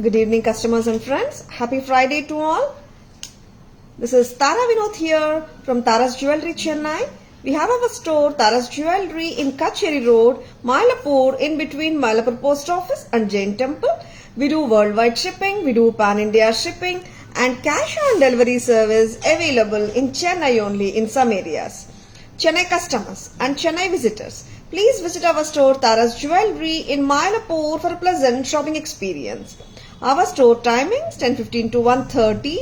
Good evening, customers and friends. Happy Friday to all. This is Tara Vinod here from Tara's Jewelry, Chennai. We have our store, Tara's Jewelry, in Kacheri Road, Mylapore, in between Mylapore Post Office and Jain Temple. We do worldwide shipping, we do pan-India shipping, and cash on delivery service available in Chennai only in some areas. Chennai customers and Chennai visitors, please visit our store Tara's Jewelry in Mylapore for a pleasant shopping experience. Our store timings 10:15 to 1:30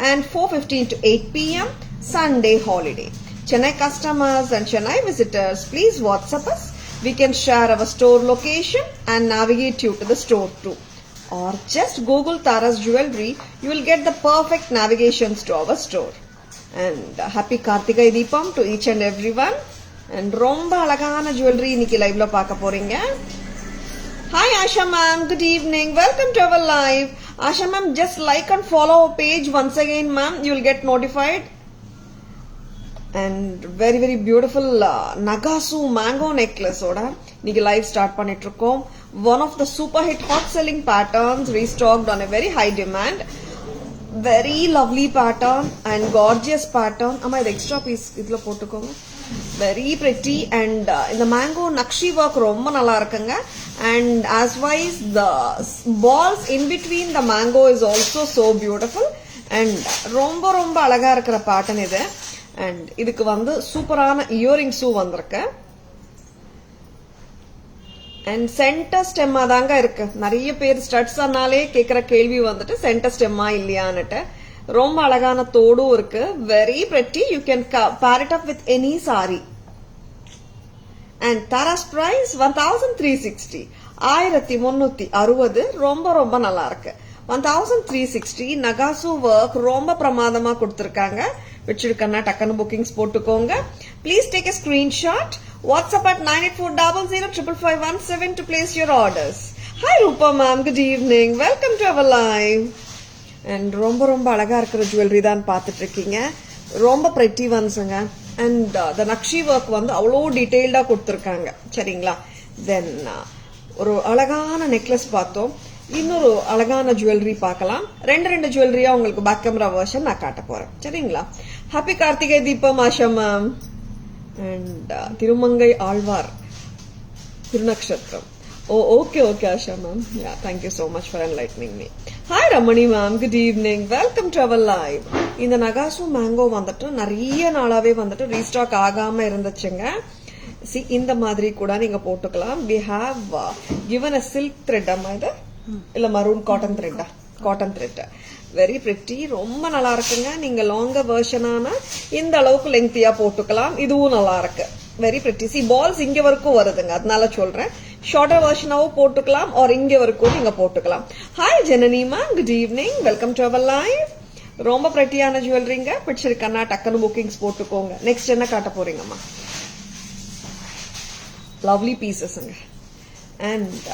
and 4:15 to 8 p.m. Sunday holiday. Chennai customers and Chennai visitors, please WhatsApp us. We can share our store location and navigate you to the store too. Or just Google Tara's Jewelry, you will get the perfect navigations to our store. And happy Kartigai Deepam to each and everyone. And romba alagana jewelry இன்னைக்கு லைவ்ல பார்க்க போறீங்க. Hi Asha ma'am, good evening. Welcome to our live. Asha ma'am, just like and follow our page once again ma'am, you will get notified. And very beautiful Nagasu mango necklace oda இன்னைக்கு live start பண்ணிட்டு இருக்கோம். One of the super hit hot selling patterns restocked on a very high demand. Very lovely pattern and gorgeous pattern. Amma இது extra piece இதுல போட்டுக்கோங்க. Very pretty and இந்த mango nakshi work ரொம்ப நல்லா இருக்குங்க. And as wise the balls in between the mango is also so beautiful and ரொம்ப அழகா இருக்கிற pattern இது. And இதுக்கு வந்து சூப்பரான இயரிங்ஸும் வந்திருக்கு. And center stem தாங்க இருக்கு. நிறைய பேர் ஸ்டட்ஸ் ஆனாலே கேக்குற கேள்வி வந்துட்டு சென்டர் ஸ்டெம்மா இல்லையான்னுட்டு. ரொம்ப அழகான தோடும் இருக்கு. Very pretty. You can pair it up with any saree. And Tara's price 1360. 1360 ரொம்ப நல்லா இருக்கு. 1360 நகாசு ஒர்க் ரொம்ப பிரமாதமா கொடுத்திருக்காங்க. வச்சிருக்கனா டக்குனு புக்கிங்ஸ் போட்டுக்கோங்க. Please take a screenshot. WhatsApp at 9840055517 to place your orders. Hi Rupa ma'am, good evening. Welcome to our live. And ரொம்ப அழகா இருக்கிற ஜுவல்லரி தான் பார்த்துட்டு இருக்கீங்க. ரொம்ப pretty onesங்க. And the nakshi work வந்து அவ்வளோ டீடைல்டா கொடுத்திருக்காங்க. சரிங்களா? Then ஒரு அழகான நெக்லஸ் பார்த்தோம். இன்னொரு அழகான ஜுவல்லரி பார்க்கலாம். ரெண்டு ஜுவல்லரியா உங்களுக்கு பேக் கேமரா வெர்ஷன் நான் காட்ட போறேன். சரிங்களா? Happy Karthigai Deepam Asha ma'am. And Thirumangai Alvar திருநக்ஷத்திரம். Oh, okay, Asha ma'am. Yeah, thank you so much for enlightening me. Hi Ramani ma'am, good evening. Welcome to our live. இந்த நகாசு மேங்கோ வந்துட்டு நிறைய நாளாவே வந்துட்டு ரீஸ்டாக் ஆகாம இருந்துச்சுங்க. See, இந்த மாதிரி கூட நீங்க போட்டுக்கலாம். We have given a silk thread அம்மா இது இல்ல maroon cotton thread. Cotton thread. Very pretty. ரொம்ப நல்லா இருக்குங்க. நீங்க லாங்கர் வெர்ஷனான இந்த அளவுக்கு லெங்தியா போட்டுக்கலாம். இதுவும் நல்லா இருக்கு. Very pretty. See, balls இங்க வரைக்கும் வருதுங்க. அதனால சொல்றேன். ஷார்ட்டர் வெர்ஷனாவும் போட்டுக்கலாம் or இங்க வரைக்கும் நீங்க போட்டுக்கலாம். Hi Jananima, good evening. Welcome to our live. ரொம்ப பிரெட்டியான ஜுவல்லரிங்க. பிடிச்சிருக்கனா டக்குனு புக்கிங்ஸ் போட்டுக்கோங்க. நெக்ஸ்ட் என்ன காட்ட போறீங்கம்மா? லவ்லி பீசஸ்ங்க. அண்ட்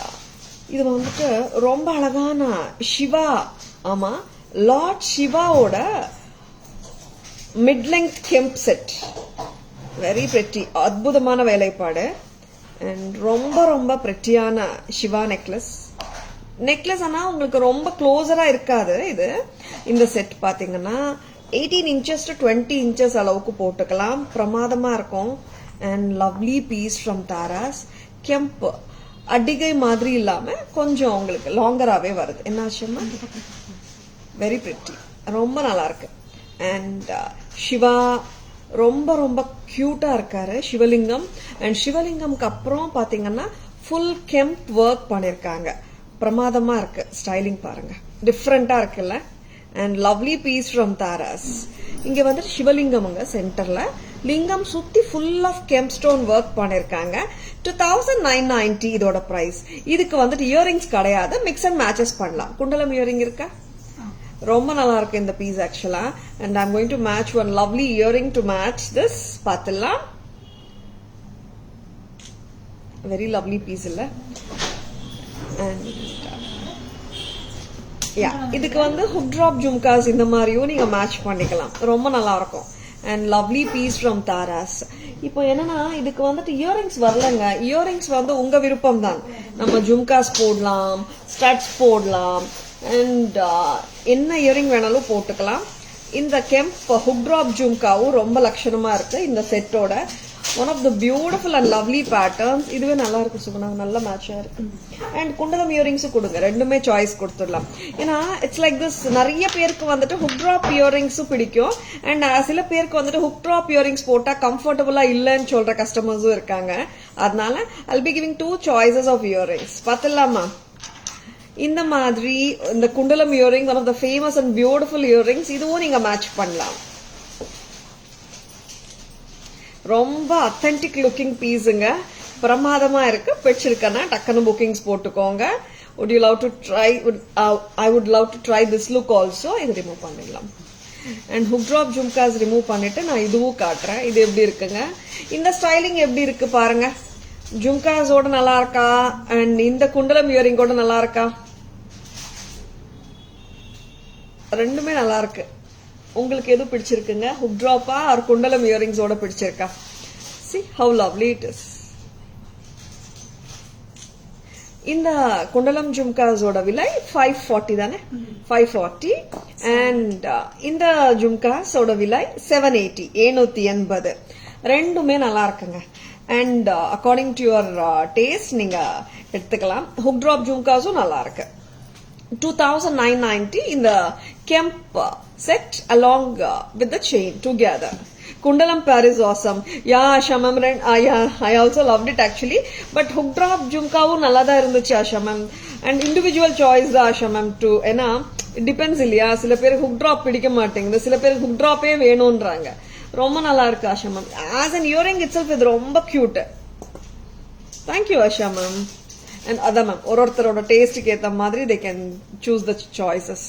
இது வந்துட்டு ரொம்ப அழகான சிவா, ஆமா லார்ட் சிவாவோட mid length kemp set. Very pretty, அற்புதமான வேலைப்பாடு. அண்ட் ரொம்ப பிரெட்டியான சிவா நெக்லஸ் ஆனா உங்களுக்கு ரொம்ப க்ளோஸரா இருக்காது. இது இந்த செட் பாத்தீங்கன்னா 18 inches to 20 inches அளவுக்கு போட்டுக்கலாம். பிரமாதமா இருக்கும். And lovely piece from Taras. Kemp அடிகை மாதிரி இல்லாம கொஞ்சம் உங்களுக்கு லாங்கராவே வருது. என்ன ஆச்சுமா? வெரி பிரிட்டி, ரொம்ப நல்லா இருக்கு. அண்ட் சிவா ரொம்ப கியூட்டா இருக்காரு. சிவலிங்கம் அண்ட் சிவலிங்கம்க்கு அப்புறம் பாத்தீங்கன்னா ஃபுல் கெம்ப் ஒர்க் பண்ணிருக்காங்க. பிரமாதமா இருக்கு. ஸ்டைலிங் பாருங்க, டிஃப்ரெண்டா இருக்குல்ல. And lovely piece from Tara's. இங்க வந்துட்டு சிவலிங்கம்ங்க சென்டர்ல. லிங்கம் சுத்தி full of kemp stone work பண்ணிருக்காங்க. 2990 இதோட பிரைஸ். இதுக்கு வந்துட்டு இயரிங்ஸ் கிடையாது, மிக்ஸ் அண்ட் மேட்சஸ் பண்ணலாம். குண்டலம் இயரிங் இருக்கா? ரொம்ப நல்லா இருக்கு இந்த பீஸ் ஆக்சுவலா. And I'm going to match one lovely earring to match this. பாத்துலாம். வெரி லவ்லி பீஸ் இல்ல? அண்ட் யா, இதுக்கு வந்து ஹுக் டிராப் ஜும்காஸ் இந்த மாதிரியும் நீங்க மேட்ச் பண்ணிக்கலாம். ரொம்ப நல்லா இருக்கும். And lovely piece from Tara's. இப்போ என்னன்னா இதுக்கு வந்துட்டு இயரிங்ஸ் வரலங்க. இயரிங்ஸ் வந்து உங்க விருப்பம் தான். நம்ம ஜும்காஸ் போடலாம், ஸ்டட்ஸ் போடலாம், அண்ட் என்ன இயரிங் வேணாலும் போட்டுக்கலாம். இந்த கெம்ப் ஹுக் டிராப் ஜும்காவும் ரொம்ப லட்சணமா இருக்கு இந்த செட்டோட. One of the beautiful and lovely patterns. இதுவே நல்லா இருக்கு சுகுணா, நல்ல மேட்சா இருக்கு. அண்ட் குண்டலம் இயரிங்ஸும் கொடுங்க, ரெண்டுமே சாய்ஸ் கொடுத்துடலாம். ஏன்னா இட்ஸ் லைக் திஸ், நிறைய பேருக்கு வந்துட்டு ஹுக் டிராப் இயரிங்ஸும் பிடிக்கும். அண்ட் சில பேருக்கு வந்துட்டு ஹுக் டிராப் இயரிங்ஸ் போட்டா கம்ஃபர்டபுளா இல்லைன்னு சொல்ற கஸ்டமர்ஸும் இருக்காங்க. அதனால I'll be giving 2 choices of earrings. பார்த்துலாமா? இந்த மாதிரி இந்த குண்டலம் earring one of the famous and beautiful earrings. இதுவும் நீங்க மேட்ச் பண்ணலாம். ரொம்ப அத்தென்டிக் லுக்கிங் பீஸுங்க, பிரமாதமா இருக்கு. பிடிச்சிருக்கனா டக்குன்னு புக்கிங்ஸ் போட்டுக்கோங்க. would you love to try? I would love to try this look also. இது ரிமூவ் பண்ணிடலாம். And hook drop jhumkas remove பண்ணிட்டு நான் இதுவும் காட்டுறேன். இது எப்படி இருக்குங்க, இந்த ஸ்டைலிங் எப்படி இருக்கு பாருங்க. ஜும்காஸோட நல்லா இருக்கா அண்ட் இந்த குண்டலம் இயரிங்கோட நல்லா இருக்கா? ரெண்டுமே நல்லா இருக்கு. உங்களுக்கு எது பிடிச்சிருக்குங்க? ஹுக் டிராப்பா ஆர் குண்டலம் இயரிங்ஸோட பிடிச்சிருக்கா? see how lovely it is. இந்த குண்டலம் ஜும்காஸோட விலை 540 தானே, 540. அண்ட் இந்த ஜும்காஸோட விலை 780, 780. ரெண்டுமே நல்லா இருக்குங்க. And according to your taste நீங்க எடுத்துக்கலாம். ஹுக் டிராப் ஜும்காஸும் நல்லா இருக்கு. 2,990 in the Kemp set along with the chain together. Kundalam pair is awesome. Yeah, Asha ma'am, I also loved it actually. But hook drop jumkavu nalla da irundhuchu Asha ma'am. And individual choice da Asha ma'am too. Ena it depends illaya. Sila per hook drop pidikka maatengudhu, sila per hook drop e venundranga. Romba nalla irukku Asha ma'am. As an earring itself is romba cute. Thank you Asha ma'am. And அதான் ma'am, ஒருத்தரோட டேஸ்ட்டுக்கு ஏற்ற மாதிரி they can choose the choices.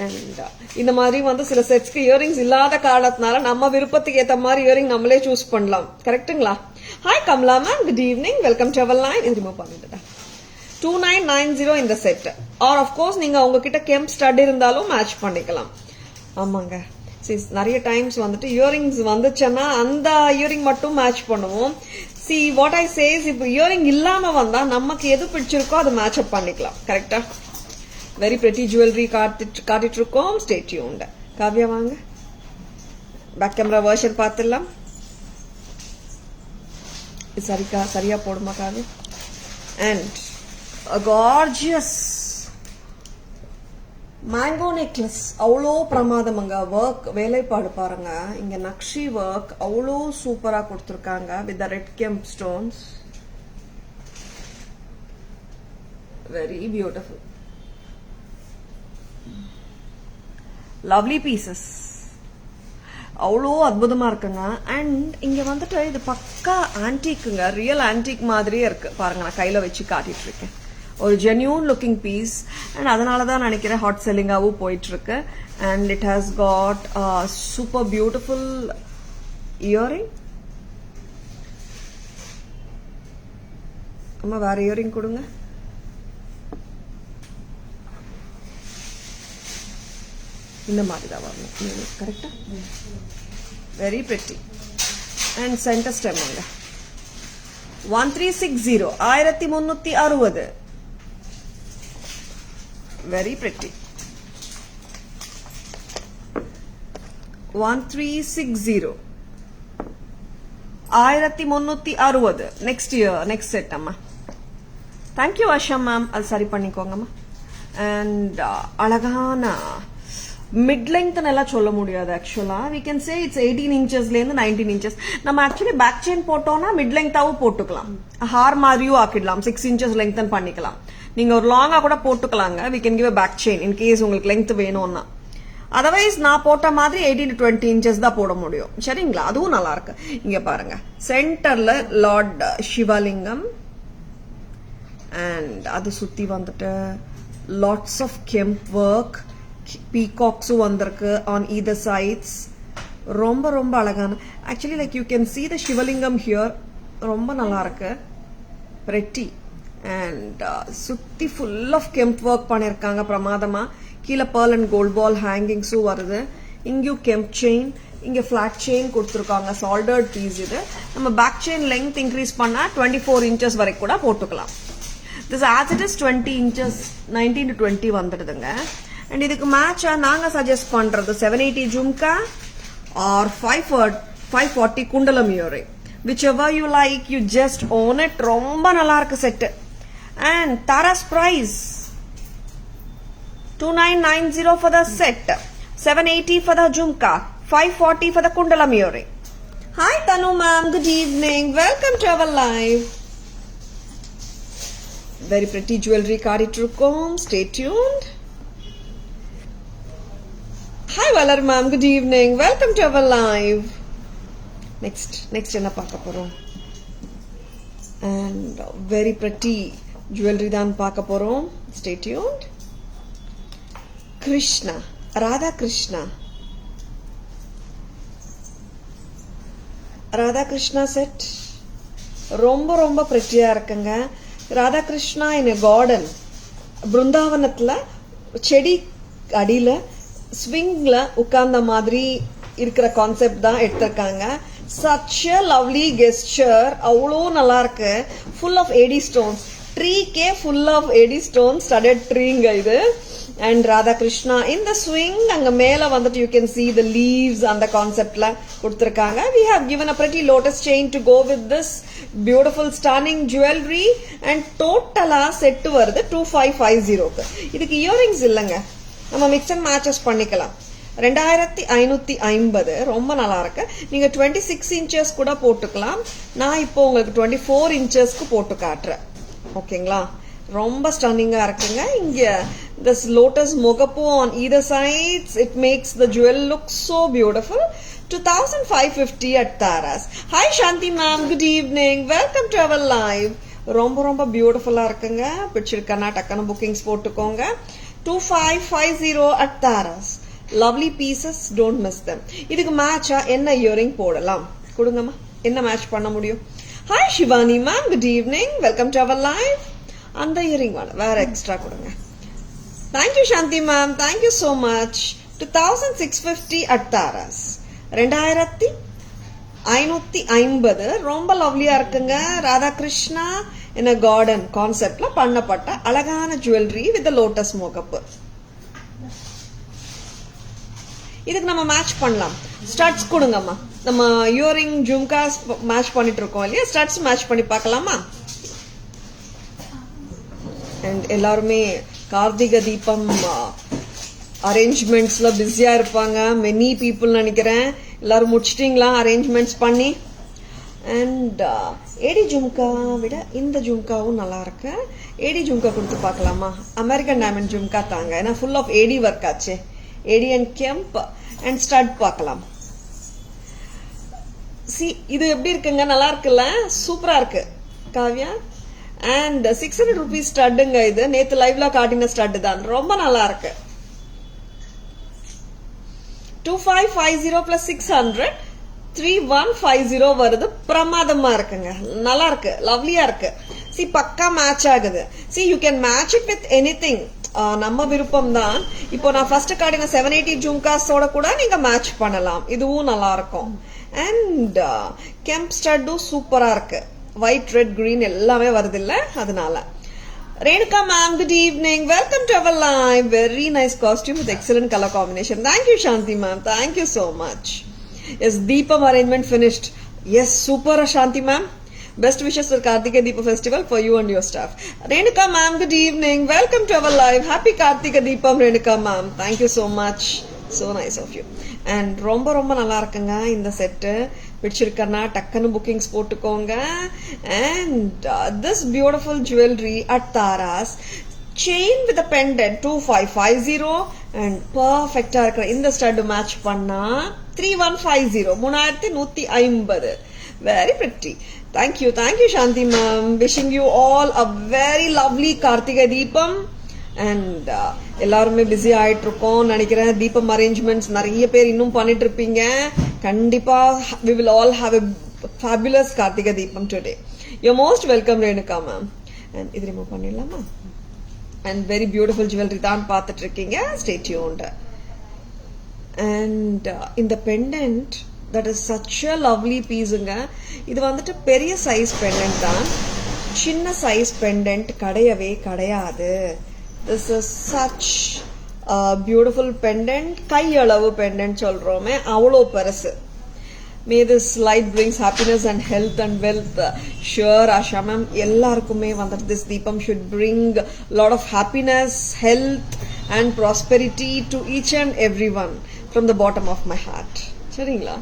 And இந்த மாதிரி வந்து சில செட்ஸ்க்கு earrings இல்லாத காரணத்தினால நம்ம விருப்பத்துக்கு ஏற்ற மாதிரி இயரிங் நம்மளே சூஸ் பண்ணலாம். கரெக்டுங்களா? Hi Kamala ma'am, good evening, welcome to our line. இது ரிமூவ் பண்ணிட்டேன். 2990 இந்த செட். ஆர் ஆஃப்கோர்ஸ் நீங்க உங்ககிட்ட கெம்ப் ஸ்டட் இருந்தாலும் மேட்ச் பண்ணிக்கலாம். ஆமாங்க, நிறைய டைம்ஸ் வந்துட்டு இயரிங்ஸ் வந்துச்சுன்னா அந்த இயரிங் மட்டும் மேட்ச் பண்ணுவோம். See what I say is, if earring இல்லாம வந்தா நமக்கு எது பிடிச்சிருக்கோ அதை மேட்ச் அப் பண்ணிக்கலாம். கரெக்டா? வெரி பிரெட்டி ஜுவல்லரி காட்டிட்டு இருக்கோம். Stay tuned. காவ்யா வாங்க, பேக் கேமரா வெர்ஷன் பார்த்துடலாம். சரியா போடுமா Kavya? And gorgeous mango necklace, அவ்வளோ பிரமாதமங்க. ஒர்க் வேலைப்பாடு பாருங்க, இங்க நக்ஷி ஒர்க் அவ்வளோ சூப்பரா கொடுத்துருக்காங்க with red kemp stones. Very beautiful, lovely pieces, அவ்வளோ அற்புதமா இருக்குங்க. அண்ட் இங்க வந்துட்டு இது பக்கா ஆன்டிக்குங்க, ரியல் ஆன்டிக் மாதிரியே இருக்கு பாருங்க. நான் கையில வச்சு காட்டிட்டு இருக்கேன். ஒரு ஜென்யூன் லுக்கிங் பீஸ். அண்ட் அதனால தான் நினைக்கிறேன் ஹாட் செல்லிங்காகவும் போயிட்டு இருக்கு. And it has got super beautiful earring. அம்மா வேற இயரிங் கொடுங்க. இந்த மாதிரி தான் வரணும். கரெக்டா? Very pretty. And centre stem அங்க 1360, 1360. Very pretty. 1360, 1360. Next year, next set amma. Thank you Asha ma'am. அது சரி பண்ணிக்கோங்கம்மா. அண்ட் அழகான மிட் லெங்த் எல்லாம் சொல்ல முடியாது. ஆக்சுவலா we can say it's 18 inchesல இருந்து 19 inches. நம்ம ஆக்சுவலி பேக் செயின் போட்டோம்னா மிட் லெங்தாவும் போட்டுக்கலாம், ஹார் மாதிரியும் ஆக்கிடலாம், 6 inches லெங்த் பண்ணிக்கலாம். நீங்க ஒரு லாங்கா கூட போட்டுக்கலாங்க. we can give a back chain in case உங்களுக்கு லெங்த் வேணும்னா. அதர்வைஸ் நான் போட்ட மாதிரி 18 to 20 inches தான் போட முடியும். சரிங்களா? அதுவும் நல்லா இருக்கு. இங்க பாருங்க, சென்டர்ல லார்ட் சிவலிங்கம் அண்ட் அது சுத்தி வந்துட்டு லாட்ஸ் ஆஃப் கெம்ப் ஒர்க், பீகாக்ஸும் வந்திருக்கு ஆன் ஈதர் சைட்ஸ். ரொம்ப ரொம்ப அழகான. Actually like you can see the Sivalingam here. ரொம்ப நல்லா இருக்கு, பிரெட்டி. அண்ட் சுத்தி ஃபுல் ஆஃப் கெம்ப் ஒர்க் பண்ணிருக்காங்க பிரமாதமா. கீழே pearl and gold ball ஹேங்கிங்ஸும் வருது. இங்கேயும் கெம்ப் செயின், இங்க பிளாட் செயின் கொடுத்துருக்காங்க. சால்டர்ட் பீஸ் இது. நம்ம பேக் செயின் லெங்த் இன்க்ரீஸ் பண்ணா 24 inches வரைக்கும் கூட போட்டுக்கலாம். This as it is 20 inches 19 to 20 வந்துடுதுங்க. And இதுக்கு மேட்சா நாங்க சஜஸ்ட் பண்றது 780 ஜும்கா or 540 குண்டலம் earring. Whichever you like, you just own it. ரொம்ப நல்லா இருக்கு set. And Tara's price 2990 for the set, 780 for the jhumka, 540 for the kundalam earring. Hi Tanu ma'am, good evening. Welcome to our live. Very pretty jewelry kaadittirukom. Stay tuned. Hi Valar ma'am, good evening. Welcome to our live. Next enna paaka porom. And very pretty jewelry dhaan paaka porom. Stay tuned. Krishna, Radha Krishna set ரொம்ப pretty-ஆ இருக்குங்க. Radha Krishna in a garden, பிருந்தாவனத்துல செடி அடியில ஸ்விங்ல உட்கார்ந்த மாதிரி இருக்கிற concept தான் எடுத்திருக்காங்க. such a lovely gesture, அவ்வளோ நல்லா இருக்கு. full of AD stones, ட்ரீக்கே full of AD stones, studded ட்ரீங்க இது. And Radha Krishna in the swing, அங்க மேல வந்துட்டு you can see the leaves அந்த கான்செப்ட்ல கொடுத்திருக்காங்க. We have given a pretty lotus chain to go with this beautiful stunning jewelry, and totally set வருது 2550க்கு. இதுக்கு earrings இல்லங்க, நம்ம மிக்ஸ் அண்ட் மேட்சஸ் பண்ணிக்கலாம். 2550 ரொம்ப நல்லா இருக்கு. நீங்க 26 inches கூட போட்டுக்கலாம். நான் இப்போ உங்களுக்கு 24 inchesக்கு போட்டு காட்டுறேன். ஓகேங்களா? ரொம்ப ஸ்டன்னிங்கா இருக்குங்க. இங்க this lotus mogapu on either sides, it makes the jewel look so beautiful. 2550 at Tara's. Hi Shanti ma'am, good evening. Welcome to our live. ரொம்ப பியூட்டிஃபுல்லா இருக்குங்க. பிடிச்சிருக்கனா டக்குனு புக்கிங்ஸ் போட்டுக்கோங்க. 2550 at Tara's. Lovely pieces, don't miss them. இதுக்கு மேட்சா என்ன earring போடலாம் கொடுங்கம்மா, என்ன மேட்ச் பண்ண முடியும்? Hi Shivani ma'am, good evening. Welcome to our live. அந்த இயரிங் வேற எக்ஸ்ட்ரா கொடுங்க. Thank you Shanti ma'am, thank you so much. 2650 at Tara's. 2550 ரொம்ப லவ்லியா இருக்குங்க. Radha Krishna in a garden கான்செப்ட்ல பண்ணப்பட்ட அழகான jewellery with the lotus mogapu. இதுக்கு நம்ம மேட்ச் பண்ணலாம். ஸ்டட்ஸ் கொடுங்கம்மா. நம்ம இயரிங் ஜும்காஸ் மேட்ச் பண்ணிட்டு இருக்கோம் இல்லையா, ஸ்டட்ஸ் மேட்ச் பண்ணி பார்க்கலாமா? அண்ட் எல்லாருமே கார்த்திகை தீபம் அரேஞ்ச்மெண்ட்ஸ்ல பிஸியா இருப்பாங்க. மெனி பீப்புள் நினைக்கிறேன். எல்லாரும் முடிச்சிட்டீங்களா அரேஞ்ச்மெண்ட்ஸ் பண்ணி? அண்ட் ஏடி ஜும்கா விட இந்த ஜும்காவும் நல்லா இருக்கு. ஏடி ஜும்கா கொடுத்து பார்க்கலாமா? அமெரிக்கன் டைமண்ட் ஜும்கா தாங்க, ஏன்னா ஃபுல் ஆஃப் ஏடி ஒர்க் ஆச்சு. ஏடி அண்ட் கெம்ப் அண்ட் ஸ்டட் பார்க்கலாம். இது எப்படி இருக்குங்க? நல்லா இருக்குல்ல? சூப்பரா இருக்கு காவ்யா. And 600 rupees ஸ்டட்டுங்க இது. நேத்து லைவ்ல காட்டின ஸ்டட் தான், ரொம்ப நல்லா இருக்கு. 2550 plus 600 3150 வருது. பிரமாதமா இருக்குங்க, நல்லா இருக்கு, லவ்லியா இருக்கு. பக்கா மேட்ச் ஆகுது. you can match it with anything. நம்ம விருப்பம் தான். இப்போ நான் ஃபர்ஸ்ட் காட்டின 780 ஜும்காஸோட கூட நீங்க மேட்ச் பண்ணலாம். இதுவும் நல்லா இருக்கும். அண்ட் கெம்ப் ஸ்டட்டும் சூப்பரா இருக்கு. ஒயிட், ரெட், கிரீன் எல்லாமே வருது இல்ல, அதனால. Renuka ma'am, good evening. Welcome to our live. Very nice costume with excellent color combination. Thank you Shanti ma'am. Thank you so much. Yes, Deepam arrangement finished. Yes, super Shanti ma'am. Best wishes for Kartika Deepa festival for you and your staff. Renuka ma'am, good evening. Welcome to our live. Happy Kartika Deepam Renuka ma'am. Thank you so much. So nice of you. And ரொம்ப நல்லா இருக்குங்க இந்த set. பிடிச்சிருக்கனா டக்குனு bookings போட்டுக்கோங்க. And this beautiful jewelry at Tara's, chain with a pendant 2550 and perfectா இருக்கிற இந்த stud match பண்ணா 3150 3150. Very pretty. Thank you Shanti ma'am. Wishing you all a very lovely Kartika Deepam. And எல்லாருமே பிஸி ஆயிட்டு இருக்கோம் நினைக்கிறேன். தீபம் அரேஞ்ச்மெண்ட்ஸ் நிறைய பேர் இன்னும் பண்ணிட்டு இருப்பீங்க. கண்டிப்பா we will all have a fabulous Kartika Deepam today. You're most welcome Renuka ma'am. And இது ரிமூவ் பண்ணிடலாமா? And very beautiful jewelry தான் பார்த்துட்டு இருக்கீங்க. Stay tuned. And in the pendant, that is such a lovely pieceங்க. இது வந்துட்டு பெரிய size pendant தான். சின்ன சைஸ் பெண்டன்ட் கிடையவே கிடையாது. This is such a beautiful pendant. Kaiyalavu pendant சொல்றோமே அவ்வளோ பெருசு. May this light brings happiness and health and wealth. Sure, Asha ma'am, எல்லாருக்குமே வந்துட்டு this Deepam should bring lot of happiness, health and prosperity to each and everyone from the bottom of my heart. சரிங்களா?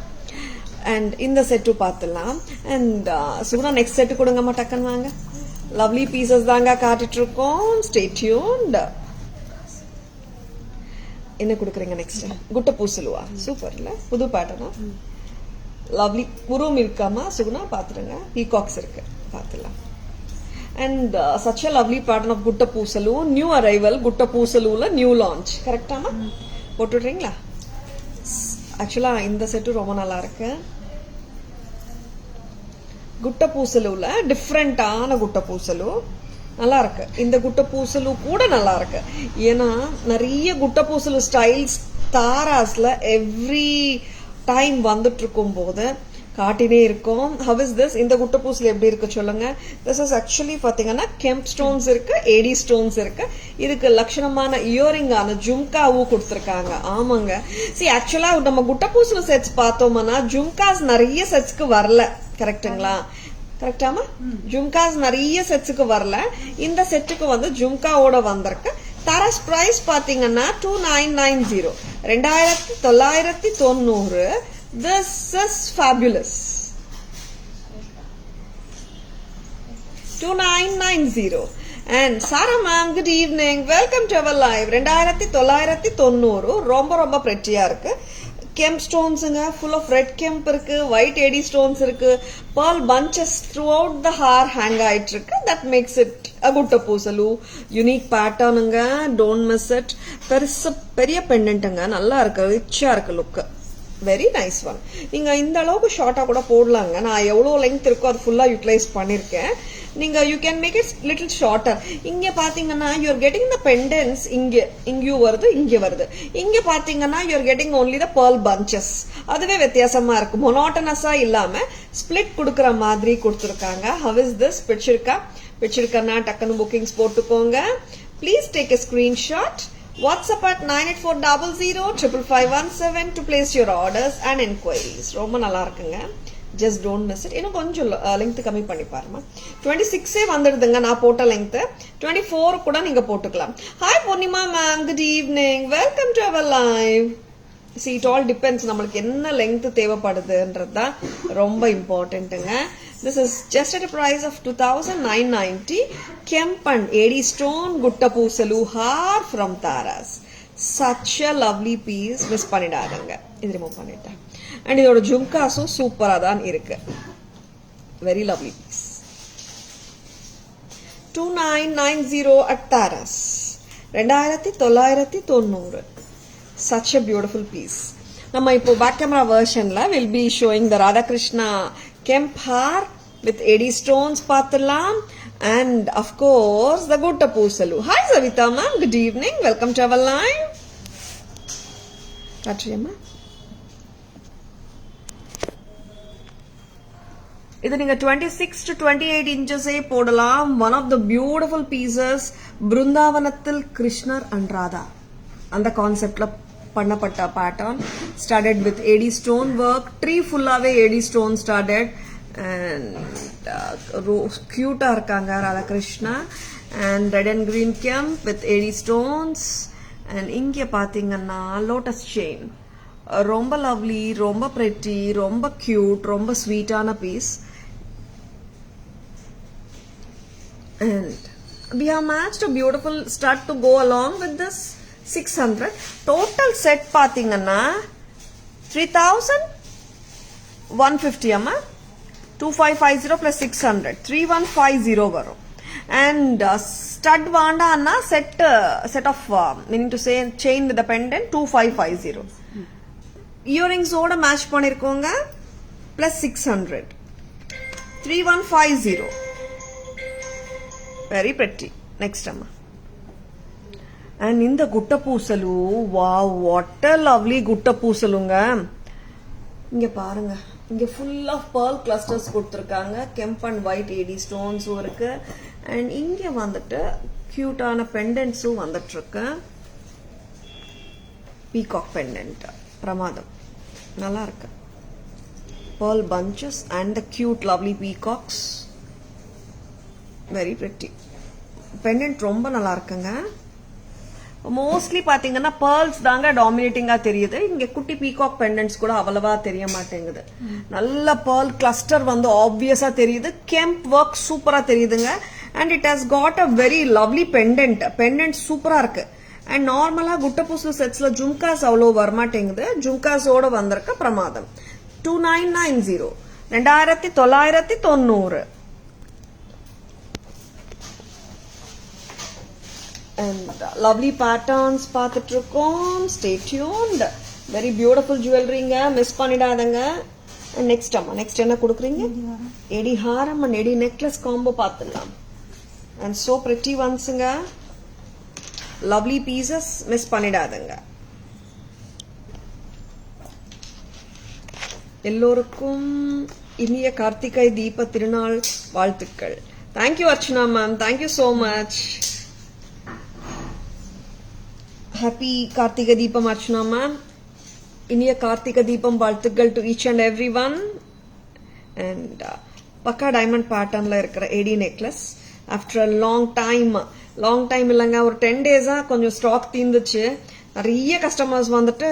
And இந்த set பார்த்துலாம். And Suguna next set கொடுங்கம்மா டக்குன்னு வாங்க. Lovely pieces தாங்க காட்டிட்டு இருக்கோம். Stay tuned. என்ன கொடுக்குறீங்க நெக்ஸ்ட்? குட்ட பூசலுவா? சூப்பர் இல்ல? புது பேட்டர்னா? லவ்லி உருவம் இருக்காமா சுகுணா பாத்துருங்க. பீகாக்ஸ் இருக்கு பாத்துலாம். And such a lovely pattern of Gutta Poosalu, new arrival Gutta Poosaluல new launch. கரெக்டாமா? போட்டுடுறீங்களா? ஆக்சுவலா இந்த செட்டு ரொம்ப நல்லா இருக்கு. குட்ட பூசலுல டிஃப்ரெண்டான குட்ட பூசலு நல்லா இருக்கு. இந்த குட்ட பூசலு கூட நல்லா இருக்கு. ஏன்னா நிறைய குட்ட பூசலு ஸ்டைல்ஸ் தாராஸ்ல எவ்ரி டைம் வந்துட்டு இருக்கும் போது காட்டினே இருக்கும். How is this? இந்த குட்ட பூசல் எப்படி இருக்கு சொல்லுங்க. திஸ் இஸ் ஆக்சுவலி பாத்தீங்கன்னா கெம்ப் ஸ்டோன்ஸ் இருக்கு, ஏடி ஸ்டோன்ஸ் இருக்கு. இதுக்கு லட்சணமான இயரிங் ஆன ஜும்காவும் கொடுத்துருக்காங்க. ஆமாங்க. சி ஆக்சுவலா நம்ம குட்ட பூசல் செட்ஸ் பார்த்தோம்னா ஜும்காஸ் நிறைய செட்ஸ்க்கு வரல. கரெக்டுங்களா? கரெக்டாமா? ஜும்காஸ் நிறைய செட்ஸுக்கு வரல. இந்த செட்டுக்கு வந்து ஜும்காவோட வந்திருக்கு. தாராஸ் பிரைஸ் பாத்தீங்கன்னா 2990, 2990. This is fabulous. 2990. And Sarah ma'am, good evening. Welcome to our live. 2990 ரொம்ப pretty-ஆ இருக்கு. கெம்ப் ஸ்டோன்ஸுங்க, ஃபுல் ஆஃப் ரெட் கெம்ப் இருக்கு, ஒயிட் ஏடி ஸ்டோன்ஸ் இருக்கு, pearl bunches throughout the hair hang ஆயிட்டு இருக்கு. That makes it a குட்ட பூசலு. யூனிக் பேட்டர்னுங்க, டோன்ட் மிஸ் இட். பெரிய பெண்டன்ட்டுங்க, நல்லா இருக்கு, ரிச்சா இருக்கு லுக். Very nice one. நீங்க இந்த அளவுக்கு ஷார்ட்டா கூட போடலாங்க. நான் எவ்வளவு லெங்த் இருக்கோ அது ஃபுல்லா யூட்டிலைஸ் பண்ணிருக்கேன். நீங்க you can make it little shorter. இங்க பாத்தீங்கன்னா யூஆர் கெட்டிங் த பெண்டன்ஸ். இங்கேயும் வருது, இங்க வருது. இங்க பாத்தீங்கன்னா you are getting only the pearl bunches. அதுவே வித்தியாசமா இருக்கு. மொனோட்டனஸா இல்லாம ஸ்பிளிட் கொடுக்கற மாதிரி கொடுத்துருக்காங்க. How is this? பிடிச்சிருக்கா டக்குன்னு புக்கிங்ஸ் போட்டுக்கோங்க. Please take a screenshot. WhatsApp at 9840055517 to place your orders and inquiries. ரொம்ப நல்லா இருக்குங்க. Just don't miss it. இன்னும் கொஞ்சம் லெங்த் கம்மி பண்ணி பாருமா. 26 வந்துடுதுங்க நான் போட்ட லெங்த். 24 கூட நீங்க போட்டுக்கலாம். Hi Purnima ma'am, good evening. Welcome to our live. See, it all depends நம்மளுக்கு என்ன லெங்த் தேவைப்படுதுன்றது தான் ரொம்ப இம்பார்ட்டன்ட்டுங்க. This is just at a price of 2990. Kemp and AD stone Gutta Poosalu har from Taras. Such a lovely piece. Miss பண்ணிடாதங்க. இது remove பண்ணிட்டேன். And இதோட ஜும்காஸும் சூப்பரா தான் இருக்கு. Very lovely piece. 2990 at Taras. 2990. Such a beautiful piece. நம்ம இப்போ back camera வெர்ஷன்ல will be showing the Radha Krishna Kemp hair with AD stones பார்த்துலாம். And of course the Gutta Poosalu. Hi Savita ma'am, good evening. Welcome to our live. காட்சியம்மா, இது நீங்க 26 to 28 inches போடலாம். One of the beautiful pieces. பிருந்தாவனத்தில் கிருஷ்ணர் and Radha அந்த கான்செப்ட்ல பண்ணப்பட்ட pattern. Started with AD stone work. Tree ஃபுல்லாவே ஏடி ஸ்டோன் ஸ்டார்டட். அண்ட் கியூட்டா இருக்காங்க Radhakrishna. And red and green kemp with AD stones. And இங்க பாத்தீங்கன்னா லோட்டஸ் செயின். ரொம்ப லவ்லி, ரொம்ப பிரெட்டி, ரொம்ப கியூட், ரொம்ப ஸ்வீட்டான piece. And we have matched a beautiful stud to go along with this. 600. Total set பாத்தீங்கன்னா 3150 அம்மா. 2550 plus 600 3150 வரும். And stud வாண்டான்னா set of meaning to say chain with the pendant 2550. Earrings ஓட match பண்ணிருக்கோங்க. plus 600 3150. Very pretty. Next amma. And in the Gutta Poosalu, wow, what a lovely Gutta Poosalunga. இங்க பாருங்க, இங்க full of pearl clusters கொடுத்துருக்காங்க. கெம்ப் and white ஏடி ஸ்டோன்ஸும் இருக்கு. And இங்க வந்துட்டு கியூட்டான பெண்டன்ட்ஸும் வந்துட்டு இருக்கு. பீகாக் பெண்டன்ட் பிரமாதம், நல்லா இருக்கு. pearl bunches and the cute lovely peacocks, very pretty. Pendant ரொம்ப நல்லா இருக்குங்க. மோஸ்ட்லி பாத்தீங்கன்னா பேர்ல்ஸ் தாங்க டாமினேட்டிங்கா தெரியுது. இங்க குட்டி பீகாக் பெண்டன்ட்ஸ் கூட அவ்வளவா தெரிய மாட்டேங்குது. நல்ல பேர்ல் கிளஸ்டர் வந்து ஆப்வியஸா தெரியுது. கெம்ப் ஒர்க் சூப்பரா தெரியுதுங்க. And it has got a very lovely pendant சூப்பரா இருக்கு. அண்ட் நார்மலா குட்டபூசு செட்ஸ்ல ஜும்காஸ் அவ்வளோ வரமாட்டேங்குது. ஜும்காஸோட வந்திருக்க பிரமாதம். 2990 2990. And lovely patterns பார்த்துட்டு இருக்கோம். Stay tuned. Very beautiful jewelryங்க, மிஸ் பண்ணிடாதங்க. நெக்ஸ்ட் நெக்ஸ்ட் என்ன கொடுக்குறீங்க? எடி ஹாரம் அண்ட் எடி நெக்லஸ் காம்போ பார்த்துடலாம். அண்ட் so pretty onesங்க, lovely pieces, மிஸ் பண்ணிடாதங்க. எல்லோருக்கும் இனிய கார்த்திகை தீப திருநாள் வாழ்த்துக்கள். Thank you Archana ma'am, thank you so much. Happy Karthigai Deepam Archana ma'am. இனிய கார்த்திகை தீபம் வாழ்த்துக்கள் to each and every one. And பக்கா டைமண்ட் பேட்டர்ன்ல இருக்கிற AD necklace after a long time இல்லைங்க, ஒரு 10 days கொஞ்சம் ஸ்டாக் தீர்ந்துச்சு. நிறைய கஸ்டமர்ஸ் வந்துட்டு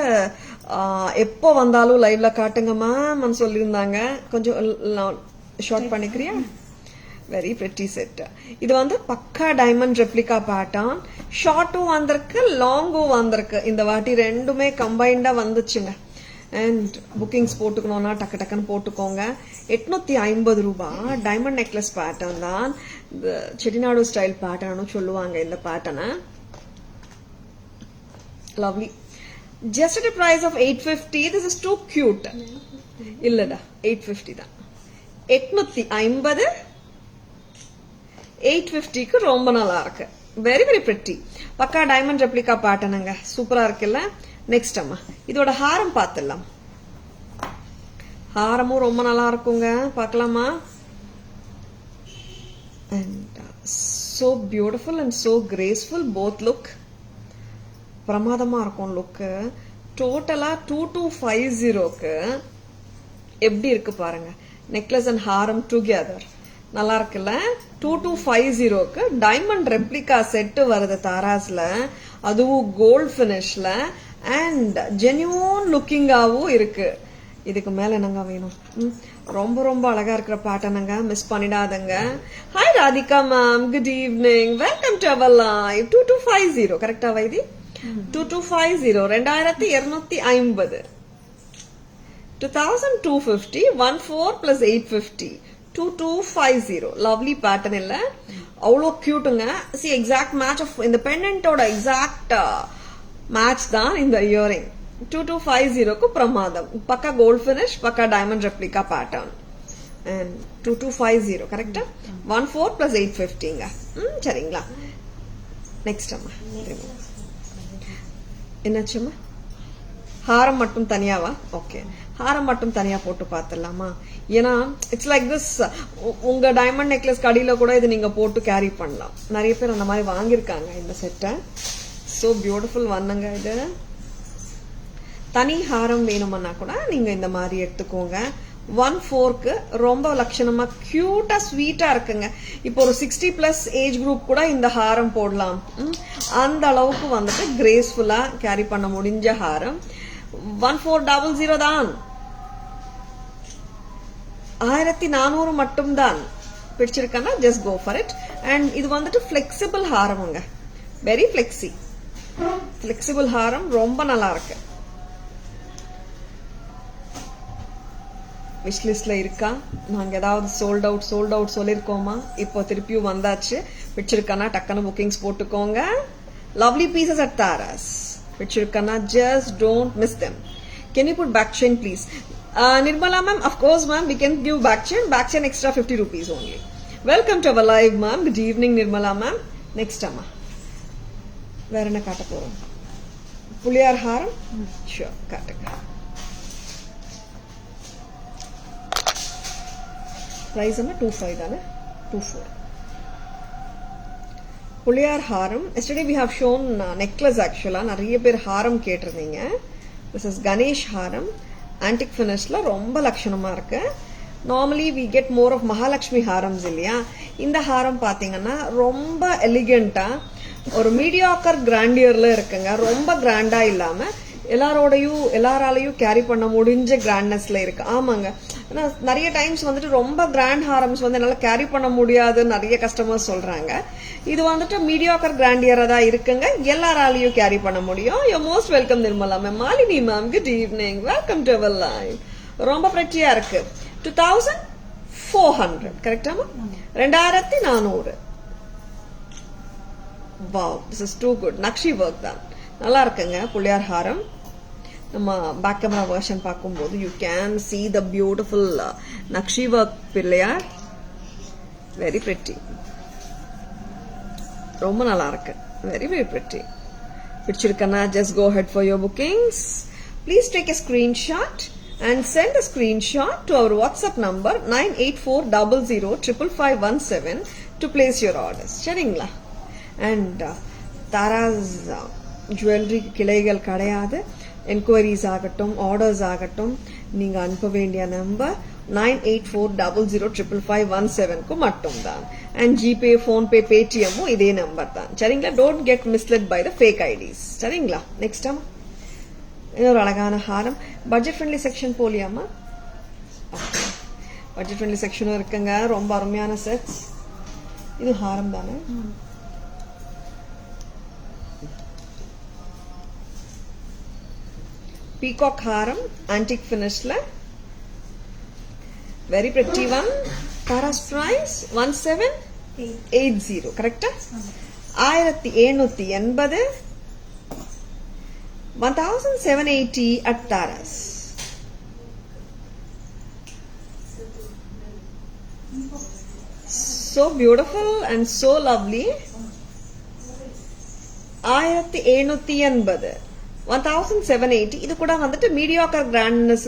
எப்போ வந்தாலும் லைவ்ல காட்டுங்க மேம் சொல்லியிருந்தாங்க. கொஞ்சம் ஷார்ட் பண்ணிக்கிறியா? Very pretty set. இது வந்து பக்கா டைமண்ட் ரெப்ளிகா பேட்டர்ன். ஷார்ட்டும் வந்திருக்கு, லாங்கும் வந்திருக்கு. இந்த வாட்டி ரெண்டுமே கம்பைண்டா வந்துச்சுங்க. அண்ட் புக்கிங்ஸ் போட்டுக்கணும்னா டக்கு டக்குன்னு போட்டுக்கோங்க. 850 ரூபாய் டைமண்ட் நெக்லஸ் பேட்டர்ன் தான். இந்த செட்டிநாடு ஸ்டைல் பேட்டர்னும் சொல்லுவாங்க இந்த பேட்டர்னை. Lovely. Just at price of 850. This is too cute. இல்லடா 850 தான். 850 850க்கு ரொம்ப நல்லா இருக்கு. Very very pretty. பக்கா டைமண்ட் ரெப்ளிகா பேட்டர்னுங்க, சூப்பரா இருக்குல்ல. நெக்ஸ்ட் இதோட ஹாரம் பார்த்துடலாம். ஹாரமும் ரொம்ப நல்லா இருக்குங்க, பார்க்கலாமா? And so beautiful and so graceful both look. பிரமாதமா இருக்கும் லுக்கு. டோட்டலா 2250க்கு எப்படி இருக்கு பாருங்க. நெக்லஸ் அண்ட் ஹாரம் டுகெதர் நல்லா இருக்குல்ல. 2250க்கு டைமண்ட் ரெப்ளிகா செட்டு வருது தாராஸ்ல, அதுவும் கோல்ட் பினிஷ்ல அண்ட் ஜென்யூன் லுக்கிங்காவும் இருக்கு. இதுக்கு மேல என்னங்க வேணும்? ரொம்ப ரொம்ப அழகா இருக்கிற பேட்டர்னுங்க, மிஸ் பண்ணிடாதங்க. Hi Radhika ma'am, good evening, welcome to our live. 2250 கரெக்டா வைதி? 2250 2250 2250 14 plus 850 2250. லவ்லி பேட்டர்ன் இல்ல, அவ்வளோ கியூட்டுங்க. சி எக்ஸாக்ட் மேட்ச் ஆஃப் இந்த பெண்டன்ட்டோட எக்ஸாக்ட் மேட்ச் தான் இந்த இயரிங். 2250க்கு பிரமாதம். பக்கா கோல்ட் பினிஷ், பக்கா டைமண்ட் ரெப்ளிகா பேட்டர்ன். அண்ட் 2250 கரெக்டா? 14 plus 850ங்க. சரிங்களா? நெக்ஸ்ட் அம்மா என்னாச்சும்மா? ஹாரம் மட்டும் தனியாவா? ஓகே, ஹாரம் மட்டும் தனியா போட்டு பார்த்துடலாமா? ஏன்னா இட்ஸ் லைக் திஸ். உங்க டைமண்ட் நெக்லஸ் கடியில கூட இது நீங்க போட்டு கேரி பண்ணலாம். நிறைய பேர் அந்த மாதிரி வாங்கியிருக்காங்க இந்த செட்டை. சோ பியூட்டிஃபுல் வண்ணங்க. இது தனி ஹாரம் வேணும்னா கூட நீங்க இந்த மாதிரி எடுத்துக்கோங்க. 14க்கு ரொம்ப லட்சணமா கியூட்டா ஸ்வீட்டா இருக்குங்க. இப்போ ஒரு 60+ ஏஜ் குரூப் கூட இந்த ஹாரம் போடலாம். அந்த அளவுக்கு வந்துட்டு கிரேஸ்ஃபுல்லா கேரி பண்ண முடிஞ்ச ஹாரம். 1400 தான். 1400 மட்டும் தான். பிடிச்சிருக்கா? Just go for it. And இது வந்துட்டு பிளெக்சிபிள் ஹாரமுங்க, வெரி பிளெக்சிபிள் ஹாரம், ரொம்ப நல்லா இருக்கு. விஷ் லிஸ்ட்ல இருக்கா? நாங்க ஏதாவது சோல்ட் அவுட் சொல்லிருக்கோமா? இப்போ திருப்பியும் வந்தாச்சு. பிடிச்சிருக்கானா டக்குன்னு புக்கிங்ஸ் போட்டுக்கோங்க. Lovely pieces at Taras. பிடிச்சிருக்கானா just don't miss them. Can you put back chain please? Nirmala ma'am, of course ma'am, we can give back chain extra 50 rupees only. Welcome to our live ma'am. Good evening Nirmala ma'am. Next amma வேற என்ன காட்ட போறோம்? புளியார் ஹாரம். Sure, காட்டுங்க. price என்ன 25 தானே 24. புளியார் ஹாரம். Yesterday we have shown necklace actually. நிறைய பேர் ஹாரம் கேட்டிருந்தீங்க. This is Ganesh Haram. Antique finishல ரொம்ப லட்சணமா இருக்கு. Normally we get more of Mahalakshmi harams இல்லையா? இந்த ஹாரம் பாத்தீங்கன்னா ரொம்ப எலிகென்ட்டா ஒரு மீடியாக்கர் கிராண்டியர்ல இருக்குங்க. ரொம்ப கிராண்டா இல்லாம எல்லாராலையும் கேரி பண்ண முடிஞ்ச கிராண்ட்னஸ்ல இருக்கு. ஆமாங்க, நிறைய டைம்ஸ் வந்துட்டு ரொம்ப கிராண்ட் ஹாரம்ஸ் வந்து என்னால கேரி பண்ண முடியாது நிறைய கஸ்டமர்ஸ் சொல்றாங்க. இது வந்துட்டு மீடியாக்கர் கிராண்டியரா தான் இருக்குங்க, எல்லாராலையும் கேரி பண்ண முடியும். You most welcome Nirmala ma'am. Malini ma'am, good evening, welcome to our live. ரொம்ப பிரெட்டியா இருக்கு. 2400 கரெக்டாமா? 2400. Wow, this is too good. நக்ஷி ஒர்க் தான் நல்லா இருக்குங்க. புள்ளியார் ஹாரம் நம்ம பேக் கேமரா வெர்ஷன் பார்க்கும்போது you can see the beautiful நக்ஷி ஒர்க் பிள்ளையார். வெரி பிரிட்டி, ரொம்ப நல்லா இருக்கு. Very very pretty. பிடிச்சிருக்கனா just go ahead for your bookings. Please take a screenshot and send a screenshot to our WhatsApp number 9840055517 to place your orders. சரிங்களா? And Tara's jewellery கிளைகள் கிடையாது. Enquiries ஆகட்டும், orders ஆகட்டும், நீங்க அனுப்ப வேண்டிய நம்பர் 9840055517 மட்டும் தான். அண்ட் ஜிபே, போன்பே, பேடிஎம்மும் இதே நம்பர் தான். சரிங்களா? Don't get misled by the fake IDs. சரிங்களா? நெக்ஸ்ட் இன்னொரு அழகான ஹாரம். பட்ஜெட் ஃப்ரெண்ட்லி செக்ஷன் போலியாமா? பட்ஜெட் ஃப்ரெண்ட்லி செக்ஷனும் இருக்குங்க. ரொம்ப அருமையான செட்ஸ். இது ஹாரம் தானே? பீகாக் ஹாரம், ஆன்டிக் ஃபினிஷ்ல, very pretty one. Taras price 1780 கரெக்டா? 1780, 1780 at Taras. So beautiful and so lovely. 1780, 1780. இது கூட வந்துட்டு மீடியாக்கர்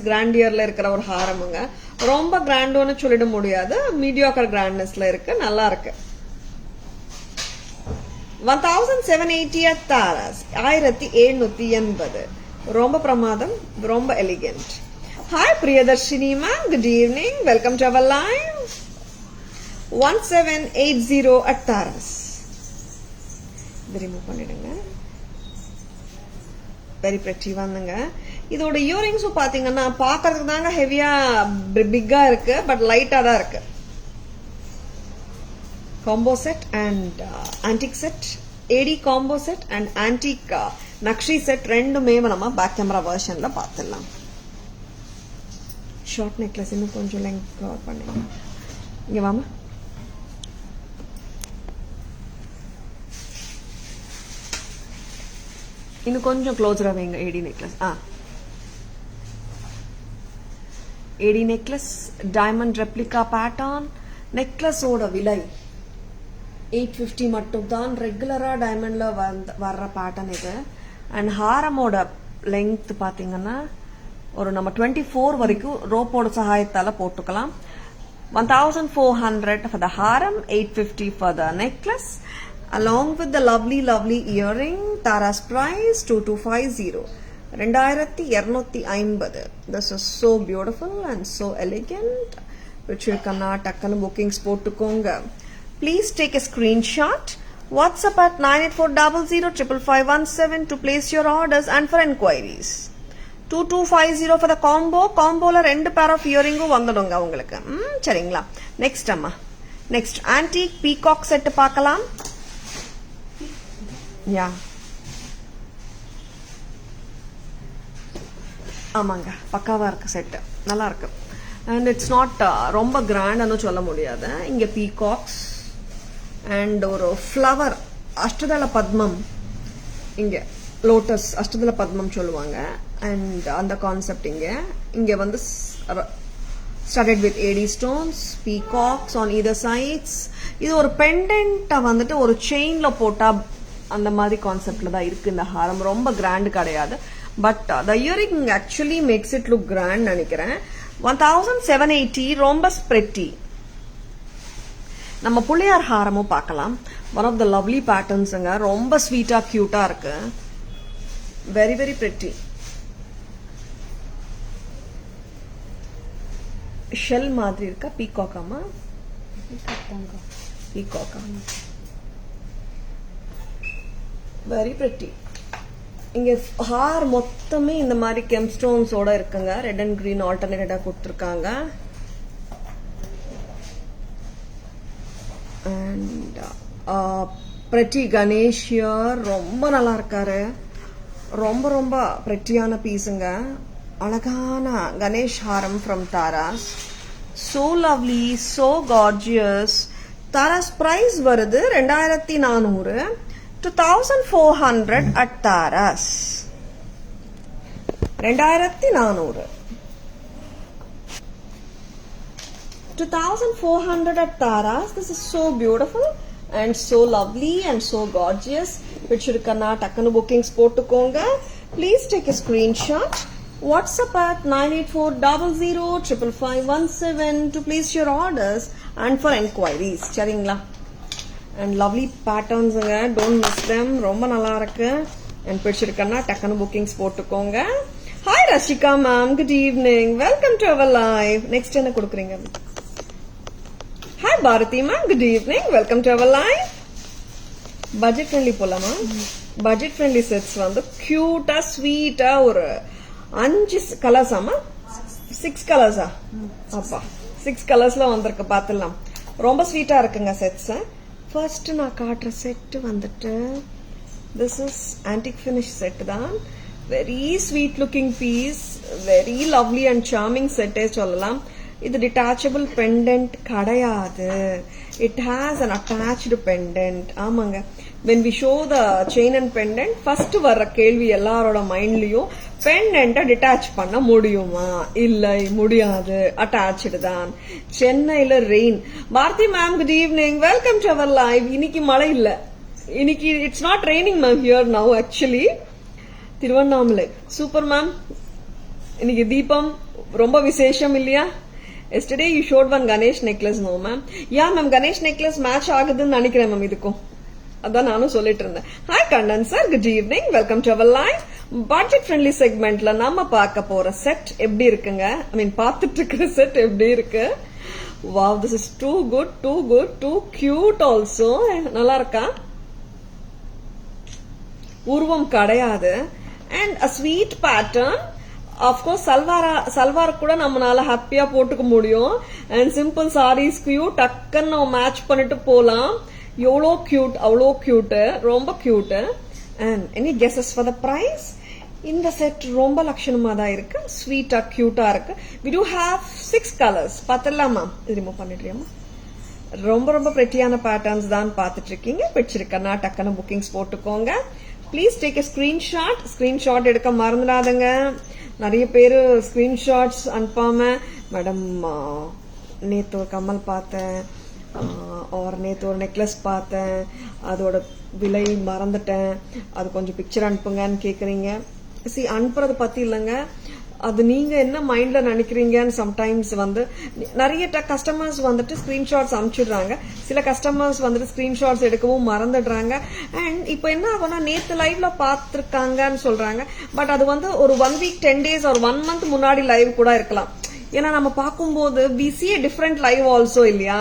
கிராண்டியர்ல இருக்கிற ஒரு ஹாரமுங்க. ரொம்ப கிராண்டோன்னு சொல்லிட முடியாது, மீடியாக்கர் கிராண்ட்னஸ்ல இருக்கு. நல்லா இருக்கு. 1780 at Taras. 1780. ரொம்ப பிரமாதம், ரொம்ப elegant. Hi Priyadarshini ma'am, good evening, welcome to our live. 1780 at Taras. இது ரிமூவ் பண்ணிடுங்க. வெரி பிரெட்டி வந்துங்க. இதோட இயரிங்ஸும் பாத்தீங்கன்னா பாக்குறதுக்கு தாங்க ஹெவியா பிக்கா இருக்கு, பட் லைட்டா தான் இருக்கு. Combo set and antique set, AD combo set and antique nakshi set ரெண்டுமே நம்ம பேக் கேமரா வெர்ஷன்ல பார்த்துடலாம். ஷார்ட் நெக்லஸ் இன்னும் கொஞ்சம் லெங்க் கவர் பண்ணுங்க. இங்க வாமா. இன்னும் கொஞ்சம் க்ளோஸரா வைங்க. ஏடி நெக்லஸ். ஏடி நெக்லஸ், டைமண்ட் ரெப்ளிகா பேட்டர்ன். நெக்லஸோட விலை 850 மட்டும் தான். ரெகுலரா டைமண்ட்ல வர்ற பேட்டர்ன் இது. அண்ட் ஹாரமோட லெங்த் பாத்தீங்கன்னா ஒரு நம்ம 24 வரைக்கும் ரோப்போட சகாயத்தால போட்டுக்கலாம். 1400 for the haram, 850 for the necklace, along with the lovely earring. Tara's price 2250. 2250. This is so beautiful and so elegant. Pichirkanna takkanu bookings pottukonga. Please take a screenshot. WhatsApp at 9840055517 to place your orders and for enquiries. 2250 for the combo. Combola 2 pair of earring vandadunga ungalku. சரிங்களா? Next அம்மா, next antique peacock set பார்க்கலாம். யா, ஆமாங்க, பக்காவா இருக்கு set, நல்லா இருக்கு. And it's not ரொம்ப கிராண்ட்னு சொல்ல முடியாது. இங்க பீகாக்ஸ் அண்ட் ஒரு ஃப்ளவர் அஷ்டதள பத்மம், இங்க லோட்டஸ் அஷ்டதள பத்மம் சொல்லுவாங்க. அண்ட் அந்த கான்செப்ட் இங்க வந்து started with AD stones, peacocks on either sides. இது ஒரு பெண்டன்ட் வந்துட்டு ஒரு செயின்ல போட்டா அந்த மாதிரி கான்செப்ட்ல தான் இருக்கு இந்த ஹாரம். ரொம்ப கிராண்ட் கிடையாது, but the earring actually makes it look grand நினைக்கிறேன். 1780 ரொம்ப ஸ்ப்ரெட்டி. நம்ம புள்ளையார் ஹாரமும் பார்க்கலாம். ஒன் ஆஃப் த லவ்லி பேட்டர்ன்ஸுங்க, ரொம்ப ஸ்வீட்டா கியூட்டா இருக்கு. Very very pretty. ஷெல் மாதிரி இருக்கா? பீகாக்காமா? பீகாக்கா. Very pretty. இங்க ஹார் மொத்தமே இந்த மாதிரி கெம்ஸ்டோன்ஸோட இருக்குங்க. ரெட் அண்ட் கிரீன் ஆல்டர்னேட்டா கொடுத்துருக்காங்க. And pretty Ganesh here. ரொம்ப நல்லா இருக்காரு. ரொம்ப ரொம்ப பிரிட்டியான பீஸுங்க. அழகான கணேஷ் ஹாரம் from Taras. So lovely, so gorgeous. Taras price வருது 2400, 2400 at Taras. 2400. 2400 at Taras. This is so beautiful and so lovely and so gorgeous. Pichirukana takkanu bookings potukonga. Please take a screenshot. WhatsApp at 9840055517 to place your orders and for enquiries. சரிங்களா? And lovely patterns, don't miss them. ரொம்ப நல்லா இருக்கு. And பிடிச்சிருக்கன்னா டக்குனு bookings போட்டுக்கோங்க. Hi Rashika ma'am, good evening. Welcome to our live. Next என்ன கொடுக்குறீங்க? Hi Bharati ma'am, good evening. Welcome to our live. Budget friendly போலாமா? Budget friendly sets வந்து cute-ஆ sweet-ஆ ஒரு 5 கலர்ஸ் ஆமா? 6 கலர்ஸா? அப்பா 6 கலர்ஸ்ல வந்திருக்கு, பார்த்துடலாம். ரொம்ப ஸ்வீட்டா இருக்குங்க செட்ஸ். ஃபர்ஸ்ட் நான் காட்டுற செட் வந்துட்டு this is antique finish set தான். Very sweet looking piece, very lovely and charming செட்டே சொல்லலாம். இது டிட்டாச்சபிள் பெண்டன்ட் கிடையாது. It has an attached pendant. ஆமாங்க, when we show the chain and pendant, first வர்ற கேள்வி எல்லாரோட மைண்ட்லயும் பெண்டன்ட்டை டிட்டாச் பண்ண முடியுமா? இல்லை, முடியாது. அட்டாச்சு தான். சென்னையில rain. Bharathi ma'am, good evening. Welcome to our live. இன்னைக்கு மழை இல்ல. இன்னைக்கு it's not raining ma'am here now actually. Tiruvannamalai super ma'am. இன்னைக்கு தீபம் ரொம்ப விசேஷம் இல்லையா? Yesterday you showed one Ganesh necklace. No ma'am. Yeah ma'am, Ganesh necklace match ஆகுதுன்னு நினைக்கிறேன் மேம் இதுக்கும். அதான் நானும் சொல்லிட்டு இருந்தேன். Hi Kannan sir, good evening. Welcome to our live. Budget friendly செக்மெண்ட்ல நம்ம பார்க்க போற செட் எப்படி இருக்குங்க? ஐ மீன் பார்த்துட்டு இருக்கிற செட் எப்படி இருக்கு? Wow, this is too good, too good, too cute also. நல்லா இருக்கா? உருவம் கிடையாது. And a sweet pattern. Of course salwar கூட நம்மளால ஹாப்பியா போட்டுக்க முடியும். அண்ட் சிம்பிள் சாரீஸ்க்கு டக்குன்னு நம்ம மேட்ச் பண்ணிட்டு போலாம். எவ்வளோ கியூட், அவ்வளோ கியூட்டு, ரொம்ப cute. And any guesses for the price? இந்த செட் ரொம்ப லட்சணமா தான் இருக்கு. ஸ்வீட்டா கியூட்டா இருக்கு. We do have 6 colours. பார்த்துடலாமா? ரிமூவ் பண்ணிடுறியாமா? ரொம்ப ரொம்ப பிரிட்டியான பேட்டர்ன்ஸ் தான் பார்த்துட்டு இருக்கீங்க. பிடிச்சிருக்கன்னா டக்குன்னு புக்கிங்ஸ் போட்டுக்கோங்க. Please take a screenshot. Screenshot எடுக்க மறந்துடாதுங்க. நிறைய பேர் ஸ்கிரீன்ஷாட்ஸ் அனுப்பாம, மேடம் நேற்று ஒரு கம்மல் பார்த்தேன், நேற்று ஒரு நெக்லஸ் பார்த்தேன், அதோட விலை மறந்துட்டேன், அது கொஞ்சம் பிக்சர் அனுப்புங்கன்னு கேட்குறீங்க. அனுப்புறது பத்தி இல்லைங்க, அது நீங்க என்ன மைண்ட்ல நினைக்கிறீங்கன்னு சம்டைம்ஸ் வந்து நிறைய கஸ்டமர்ஸ் வந்துட்டு ஸ்கிரீன்ஷாட்ஸ் அனுப்பிச்சிடுறாங்க. சில கஸ்டமர்ஸ் வந்துட்டு ஸ்கிரீன்ஷாட்ஸ் எடுக்கவும் மறந்துடுறாங்க. அண்ட் இப்போ என்ன ஆகும்னா, நேத்து லைவ்ல பாத்துருக்காங்கன்னு சொல்றாங்க. பட் அது வந்து ஒரு 1 வீக் 10 days ஒரு 1 month முன்னாடி லைவ் கூட இருக்கலாம். ஏன்னா நம்ம பார்க்கும்போது we see a different live also இல்லையா?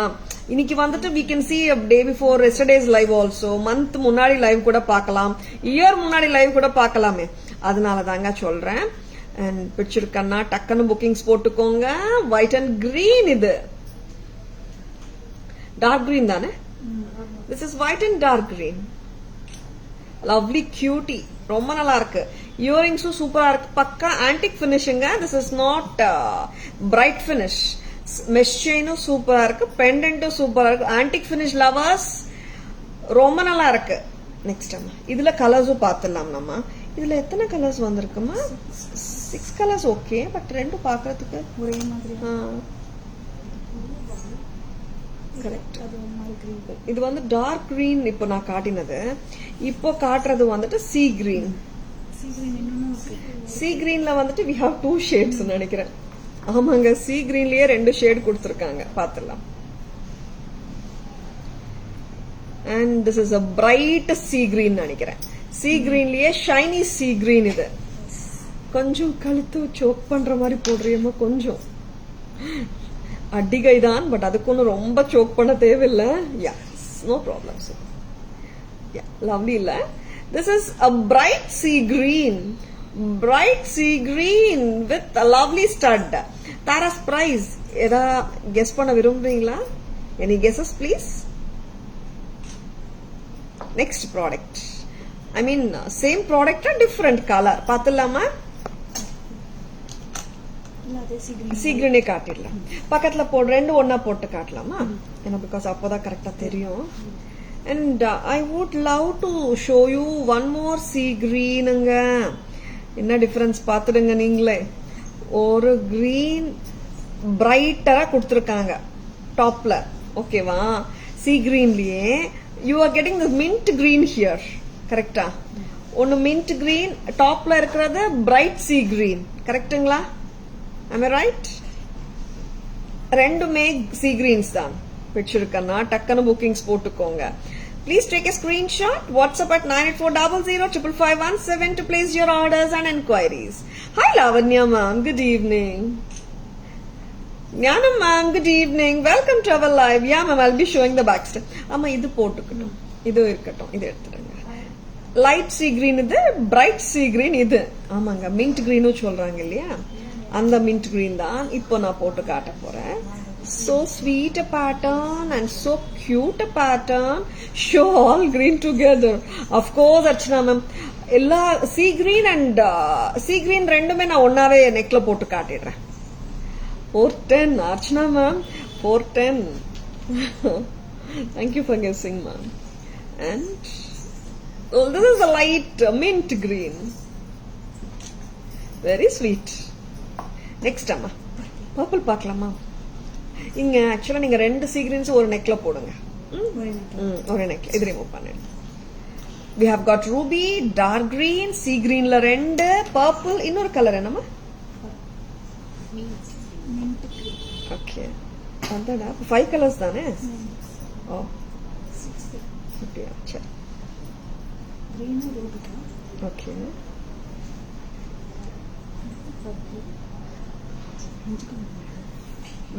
இன்னைக்கு வந்துட்டு we can see a day before yesterday's live also, month முன்னாடி லைவ் கூட பார்க்கலாம், இயர் முன்னாடி லைவ் கூட பார்க்கலாமே. அதனால தாங்க சொல்றேன். அண்ட் பிடிச்சிருக்கன்னா டக்குன்னு புக்கிங்ஸ் போட்டுக்கோங்க. White and green. இது டார்க் கிரீன் தானே? This is white and dark green. Lovely cutie, ரொம்ப நல்லா இருக்கு. இயரிங்ஸும் சூப்பரா இருக்கு. பக்கா ஆன்டிக் பினிஷிங்க. This is not bright finish. Mesh செயினும் சூப்பரா இருக்கு. பெண்டன்ட்டும் சூப்பரா இருக்கு. ஆன்டிக் பினிஷ் லவர்ஸ் ரொம்ப நல்லா இருக்கு. நெக்ஸ்ட் இதுல கலர்ஸும் பார்த்துடலாம். நம்ம இதுல எத்தனை கலர்ஸ் வந்திருக்குமா? 6 கலர்ஸ். ஓகே, பட் ரெண்டும் பாக்குறதுக்கு ஒரே மாதிரி. கரெக்ட். இது வந்து டார்க் கிரீன். இப்போ நான் காட்டினது. இப்போ காட்டுறது வந்துட்டு சீ கிரீன். சீ கிரீன்ல வந்துட்டு we have 2 shades நினைக்கிறேன். ஆமாங்க, சீ கிரீன்லயே 2 ஷேட் கொடுத்துருக்காங்க. பாத்துடலாம். and this is a bright sea green நினைக்கிறேன். sea greenலயே shiny sea green இது. கொஞ்சம் கழுத்து சோக் பண்ற மாதிரி போடுறியம்மா கொஞ்சம். அடிகை தான், பட் அதுக்கு ஒன்றும் ரொம்ப சோக் பண்ண தேவையில்லை. Yeah, no problem. So, yeah, lovely இல்ல? This is a bright sea green. Bright sea green with a lovely stud. Tara's price. எதா கெஸ் பண்ண விரும்புறீங்களா? Any guesses, please? Next product. I mean, same product or different color. பாத்துலாமா? sea green காட்டிடலாம். பக்கத்துல போடு, ரெண்டு ஒன்னா போட்டு காட்டலாமா? ஏன்னா பிகாஸ் அப்போதான் கரெக்டா தெரியும். And I would love to show you one more sea greenங்க. என்ன டிஃபரன்ஸ் பாத்துடுங்க நீங்களே. ஒரு green பிரைட்டரா கொடுத்திருக்காங்க டாப்ல. ஓகேவா? sea greenலயே you are getting the mint green here. கரெக்டா? ஒன்னு mint green, டாப்ல இருக்கிறது bright sea green. கரெக்ட்டுங்களா? am I right? ரெண்டுமே sea greens தான். பிடிச்சிருக்கனா டக்குனு புக்கிங்ஸ் போட்டுக்கோங்க. Please take a screenshot. WhatsApp at 9840055517 to place your orders and enquiries. Hi Lavanya ma'am, good evening. Jnanam ma'am, good evening. Welcome to our live. Yeah ma'am, I'll be showing the backstage. Amma idu potukattum. Idu irukattum. Idu edutudunga. Light sea green idu, bright sea green idu. Amanga mint green nu solranga illaya. Andha mint green dhaan ipo na potu kaata poren. So sweet a pattern and so cute a pattern. Show all green together. Of course, Archana ma'am. Ella sea green and sea green rendume na onnave neckla potu kaatidren. 410 Archana ma'am, 410. Thank you for guessing ma'am. And this is a light mint green. Very sweet. Next amma, purple பார்க்கலாமா? இங்க ஆக்சுவலா நீங்க ரெண்டு sea greens ஒரு நெக்ல போடுங்க. ஒரு நெக்ல இது remove பண்ணிடுங்க. We have got ruby, dark green, sea greenல ரெண்டு, purple, இன்னொரு கலர் என்னமா? Okay. அதடா 5 கலர்ஸ் தானே? ஓ 6 அப்படியே சரி. green ruby. Okay.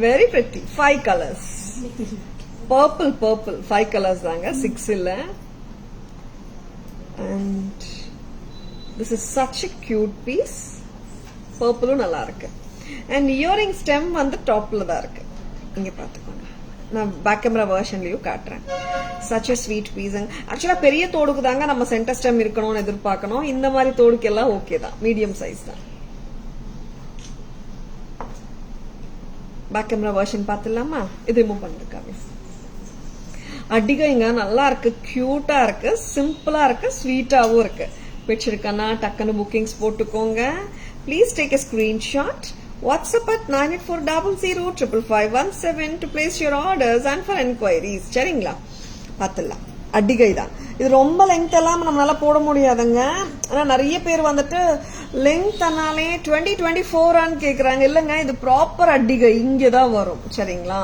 Very pretty. 5 colors. Purple, 5 colors தாங்க, 6 இல்ல. And this is such a cute piece. Purple நல்லா இருக்கு. And earring stem வந்து டாப்ல தான் இருக்கு. இங்க பாத்துக்கோங்க. நான் பேக் கேமரா வெர்ஷன்லயும் காட்டுறேன். Such a sweet piece. ஆக்சுவலா பெரிய தோடுக்கு தாங்க நம்ம சென்டர் ஸ்டெம் இருக்கணும்னு எதிர்பார்க்கணும். இந்த மாதிரி தோடுக்கு எல்லாம் ஓகே தான். மீடியம் சைஸ் தான். பேக் கேமரா வெர்ஷன் பாத்துலாமா? இது ரிமூவ் பண்ணிருக்காங்க. அடிகைங்க நல்லா இருக்கு, கியூட்டா இருக்கு, சிம்பிளா இருக்கு, ஸ்வீட்டாவும் இருக்கு. பிடிச்சிருக்கனா டக்குனு புக்கிங்ஸ் போட்டுக்கோங்க. Please take a screenshot. WhatsApp at 9840055517 to place your orders and for enquiries. சரிங்களா? பாத்துலாம். அடிகை தான். இது ரொம்ப லெங்த் எல்லாம் நம்மளால போட முடியாதுங்க. ஆனா நிறைய பேர் வந்துட்டு லெங்த் ஆனாலே 2024 கேக்குறாங்க. இல்லங்க, இது ப்ராப்பர் அடிகை இங்கதான் வரும். சரிங்களா?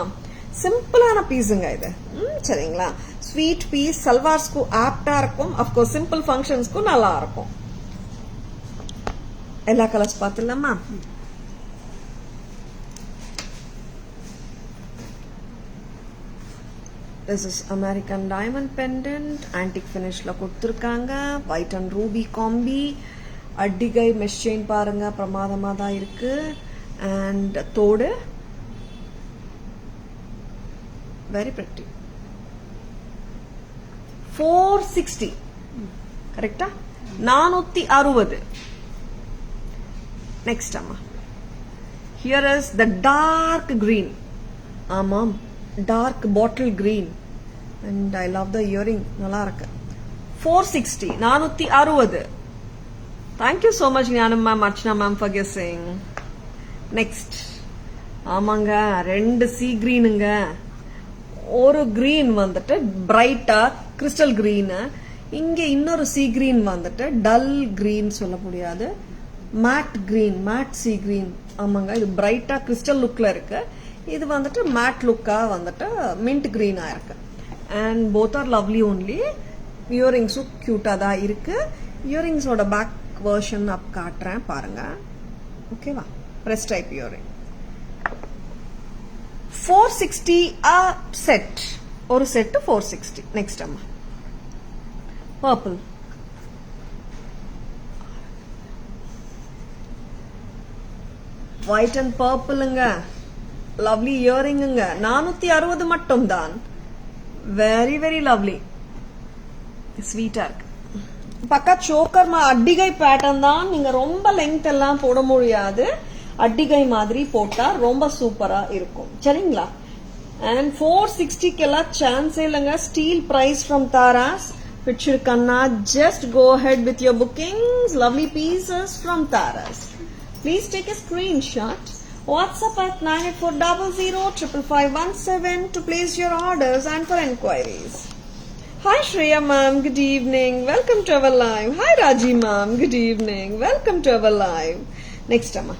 சிம்பிளான பீஸுங்க இது. சரிங்களா? ஸ்வீட் பீஸ், சல்வார்ஸ்க்கு ஆப்டா இருக்கும். அப்கோர்ஸ் சிம்பிள் ஃபங்க்ஷன்ஸ்க்கும் நல்லா இருக்கும். எல்லா கலர்ஸ் பாத்துலாமா? This is American diamond pendant, antique finishல கொடுத்திருக்காங்க. white and ruby combi. அடிகை mesh chain பாருங்க, பிரமாதமா தான் இருக்கு. and தோடு very pretty. 460 கரெக்ட்டா? 460. next அம்மா, here is the dark green. ஆமாம், dark bottle green, and I love the earring. நல்லா இருக்கு. 460, 460. Thank you so much Jnanam ma'am, Archana ma'am for guessing. next ஆமாங்க, ரெண்டு sea greenங்க. ஒரு green வந்துட்டு பிரைட்டா கிறிஸ்டல் green, இங்க இன்னொரு sea green வந்துட்டு dull green சொல்ல முடியாது, matte green, matte sea green. ஆமாங்க, இது பிரைட்டா கிறிஸ்டல் லுக்ல இருக்கு. இது வந்துட்டு மேட் லுக்கா வந்துட்டு மின்ட் கிரீனா இருக்கு. and both are lovely only. Earrings cute ah da irukku. Earrings oda back version up kaatren parunga. Okay va, press type earring. 460 a set. ஒரு செட் 460. நெக்ஸ்ட் அம்மா பர்பிள். ஒயிட் அண்ட் பர்பிளுங்க. Lovely இயரிங்குங்க. 460 மட்டும் தான். Very very lovely. ஸ்வீட்டா இருக்கு. பக்கா choker அட்டிகை pattern தான். நீங்க ரொம்ப லெங்த் எல்லாம் போட முடியாது. அட்டிகை மாதிரி போட்டா ரொம்ப சூப்பரா இருக்கும். சரிங்களா? And 460 kella chance இல்லங்க. Steel price from Taras. பிடிச்சிருக்கன்னா just go ahead with your bookings. Lovely pieces from Taras. Please take a screenshot. WhatsApp at 9840055517 to place your orders and for enquiries. Hi Shreya ma'am, good evening. Welcome to our live. Hi Raji ma'am, good evening. Welcome to our live. Next amma.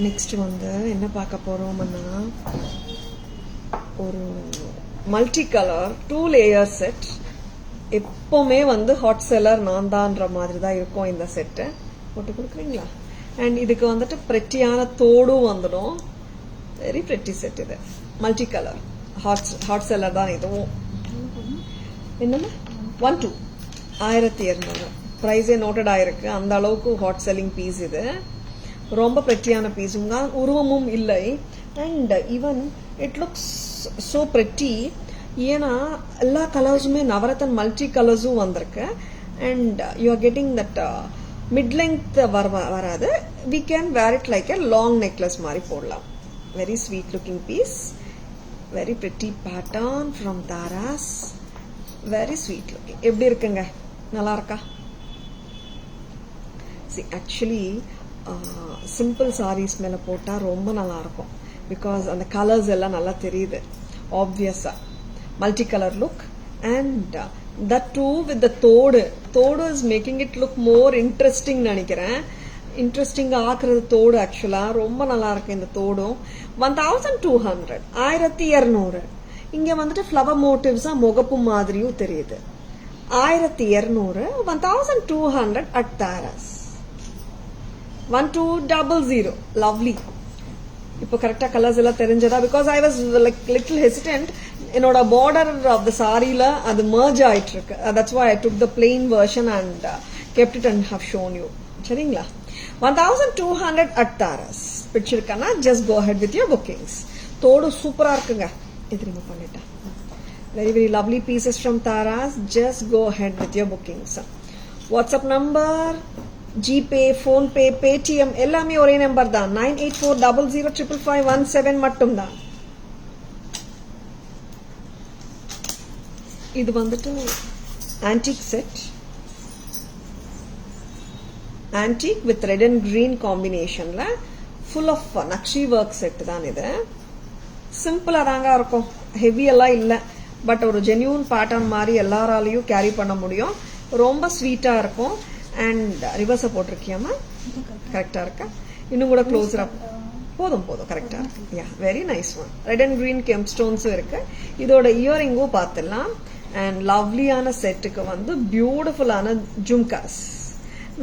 Next வந்து என்ன பார்க்க போறோம்னா ஒரு multi colour 2 layer set. எப்பவுமே வந்து hot seller நான் தான்ற மாதிரி தான் இருக்கும் இந்த செட்டு. போட்டு கொடுக்குறீங்களா? அண்ட் இதுக்கு வந்துட்டு பிரெட்டியான தோடும் வந்துடும். வெரி பிரெட்டி செட் இது. மல்டி கலர் ஹாட் செல்லர் தான் இதுவும். என்னன்னா 1200 பிரைஸே நோட்டட் ஆயிருக்கு. அந்த அளவுக்கு ஹாட் செல்லிங் பீஸ் இது. ரொம்ப பிரெட்டியான பீஸுங்க. உருவமும் இல்லை. And even it looks so pretty. ஏன்னா எல்லா கலர்ஸுமே நவரத்தன் மல்டி கலர்ஸும் வந்திருக்கு. And you are getting that mid length வராது. We can wear it like a long necklace மாதிரி போடலாம். Very sweet looking piece. Very pretty pattern from Taras. Very sweet looking. எப்படி இருக்குங்க? நல்லா இருக்கா? ஆக்சுவலி சிம்பிள் சாரீஸ் மேல போட்டா ரொம்ப நல்லா இருக்கும். பிகாஸ் அந்த கலர்ஸ் எல்லாம் நல்லா தெரியுது. ஆப்வியஸா multi colour look. And that too with the தோடு. தோடு is making it look more interesting நினைக்கிறேன். இன்ட்ரெஸ்டிங் ஆக்குறது தோடு. ஆக்சுவலா ரொம்ப நல்லா இருக்கு இந்த தோடும். 1200 1200. இங்க வந்துட்டு ஃபிளவர் மோட்டிவ்ஸா முகப்பு மாதிரியும் தெரியுது. 1200 1200 at Taras. 1200. லவ்லி. இப்போ கரெக்டா கலர்ஸ் எல்லாம் தெரிஞ்சதா? Because I was like little hesitant. என்னோட பார்டர் ஆஃப் த சாரியில அது மர்ஜ் ஆயிட்டு இருக்கு. That's why I took the plain version and kept it and have shown you. சரிங்களா? 1200 at Taras. பிடிச்சிருக்கா? Just go ahead with your bookings. தோடு சூப்பரா இருக்குங்க. இது ரிமூவ் பண்ணிட்டேன். Very very lovely pieces from Taras. Just go ahead with your bookings. WhatsApp number, GPay, PhonePe, Paytm எல்லாமே ஒரே number தான். 9840055517 மட்டும் தான். இது வந்துட்டு antique set. Antique with red and green காம்பினேஷன்ல ஃபுல் ஆஃப் நக்ஷி ஒர்க் செட் தான் இது. சிம்பிளா தாங்க இருக்கும். ஹெவி எல்லாம் இல்ல. பட் ஒரு ஜென்யூன் பேட்டர்ன் மாதிரி எல்லாராலையும் கேரி பண்ண முடியும். ரொம்ப ஸ்வீட்டா இருக்கும். அண்ட் ரிவர்ஸை போட்டிருக்கியாமா? கரெக்டா இருக்கா? இன்னும் கூட க்ளோஸர் அப் போதும் கரெக்டா இருக்கு. Yeah, very nice one. Red and green kemp ஸ்டோன்ஸும் இருக்கு. இதோட இயரிங்கும் பார்த்துடலாம். அண்ட் லவ்லியான செட்டுக்கு வந்து பியூட்டிஃபுல்லான jhumkas.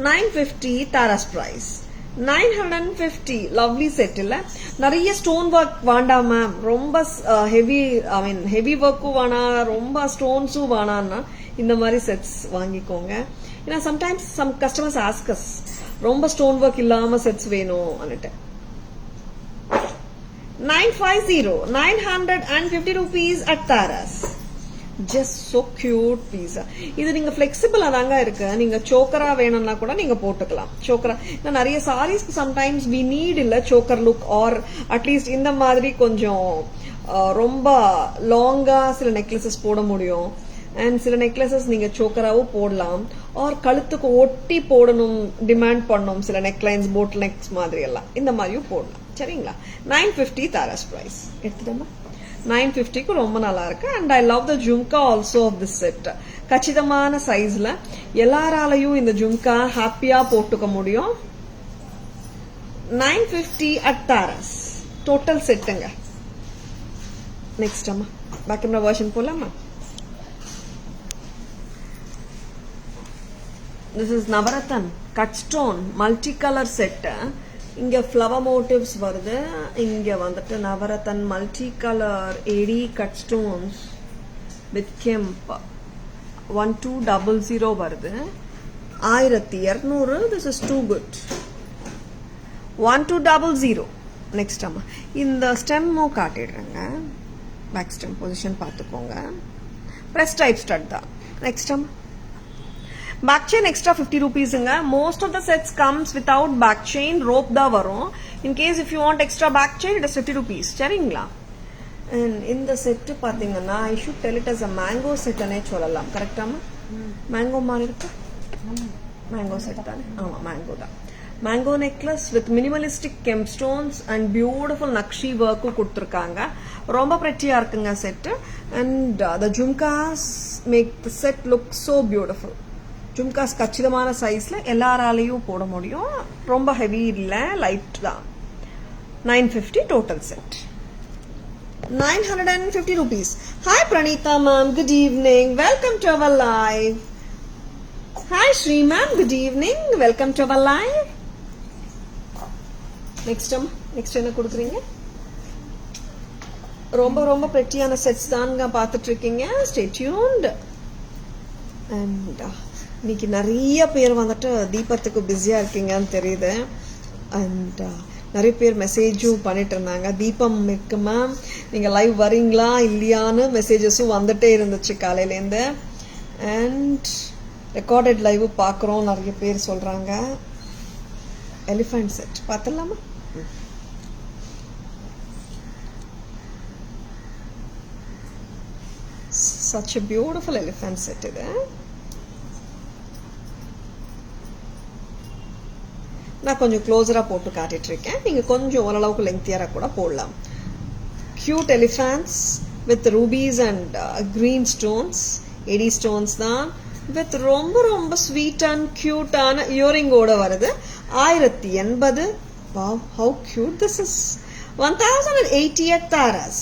950 Taras price. 950 lovely set. இல்ல நிறைய ஸ்டோன் ஒர்க் வேண்டாம் மேம், ரொம்ப ஹெவி ஹெவி ஒர்க்கும் வேணாம், ரொம்ப ஸ்டோன்ஸும் வேணாம்னா இந்த மாதிரி செட்ஸ் வாங்கிக்கோங்க. ஏன்னா sometimes some customers ask us ரொம்ப ஸ்டோன் ஒர்க் இல்லாம செட்ஸ் வேணும். 950 950 rupees at Taras. Just so cute piece. இது நீங்க பிளெக்சிபிளா தாங்க இருக்கு. நீங்க சோக்கரா வேணும்னா கூட நீங்க போட்டுக்கலாம். சோக்கரா நிறைய சாரீஸ்க்கு சம்டைம்ஸ் வி நீட் இல்ல சோக்கர் லுக், ஆர் அட்லீஸ்ட் இந்த மாதிரி கொஞ்சம் ரொம்ப லாங்கா சில நெக்லசஸ் போட முடியும். அண்ட் சில நெக்லசஸ் நீங்க சோக்கராவும் போடலாம், ஆர் கழுத்துக்கு ஒட்டி போடணும் டிமாண்ட் பண்ணணும் சில நெக்லைன்ஸ், போட் நெக்ஸ் மாதிரி எல்லாம் இந்த மாதிரியும் போடலாம். சரிங்களா? 950 தாராஸ் பிரைஸ். எடுத்துட்டோமா? 950க்கு ரொம்ப நல்லா இருக்கு. And I love the jhumka also of this set. கச்சிதமான சைஸ்ல எல்லாராலையும் இந்த ஜும்கா ஹாப்பியா போட்டுக்க முடியும். 950 at Taras. டோட்டல் செட்டுங்க. நெக்ஸ்ட் அம்மா பேக் கேமரா வெர்ஷன் போலாமா? This is Navaratan cut stone multicolor set. இங்க flower motifs வருது. இங்க வந்துட்டு Navaratan multicolor AD cut stones with kemp 1200 வருது. 1200. This is too good. 1200. Next அம்மா இந்த ஸ்டெம்மோ காட்டிடுறேங்க. பேக் ஸ்டெம் பொசிஷன் பார்த்துக்கோங்க. ப்ரெஸ் டைப் ஸ்டட் தான். நெக்ஸ்ட் அம்மா பேக் செயின் எக்ஸ்ட்ரா 50 ரூபீஸுங்க. Most of the sets comes without back chain, rope தான் வரும். In case if you want extra back chain it is 50 rupees. சரிங்களா? அண்ட் இந்த set பார்த்தீங்கன்னா I should tell it as a mango செட்டுன்னே சொல்லலாம். கரெக்டாமா? Mango மாதிரி இருக்கு. மேங்கோ செட் தானே? ஆமா மேங்கோ தான். Mango necklace with minimalistic kemp stones and beautiful நக்ஷி ஒர்க்கும் கொடுத்துருக்காங்க. ரொம்ப பிரெட்டியா இருக்குங்க set. And the jhumkas make the set look so beautiful. Jhumkas கச்சிதமான சைஸ்ல எல்லாராலையும் போட முடியும். ரொம்ப ஹெவி இல்லை, லைட் தான். 950 total set. 950 rupees. Hi Pranita ma'am, good evening. Welcome to our live. Hi Shri ma'am, good evening. Welcome to our live. Next என்ன கொடுக்குறீங்க? ரொம்ப ரொம்ப பிரெட்டியான செட்ஸ் தான்ங்க பார்த்துட்டு இருக்கீங்க. Stay tuned. And இன்னைக்கு நிறைய பேர் வந்துட்டு தீபத்துக்கு பிஸியா இருக்கீங்கன்னு தெரியுது. அண்ட் நிறைய பேர் மெசேஜும் பண்ணிட்டு இருந்தாங்க. தீபம் இருக்கு மேம், நீங்க லைவ் வரீங்களா இல்லையான்னு மெசேஜஸும் வந்துட்டே இருந்துச்சு காலையிலேருந்து. அண்ட் ரெக்கார்டட் லைவ் பார்க்குறோம் நிறைய பேர் சொல்றாங்க. எலிஃபண்ட் செட் பார்த்துடலாமா? Such a beautiful elephant set இது. நான் கொஞ்சம் க்ளோஸரா போட்டு காட்டிட்டு இருக்கேன். நீங்க கொஞ்சம் ஓரளவுக்கு லெங்தியரா கூட போடலாம். Cute elephants with rubies and green stones, AD stones தான். வித் ரொம்ப ரொம்ப ஸ்வீட் அண்ட் கியூட்டான இயரிங்கோட வருது. 1080. Wow, how cute this is. 1088 taras.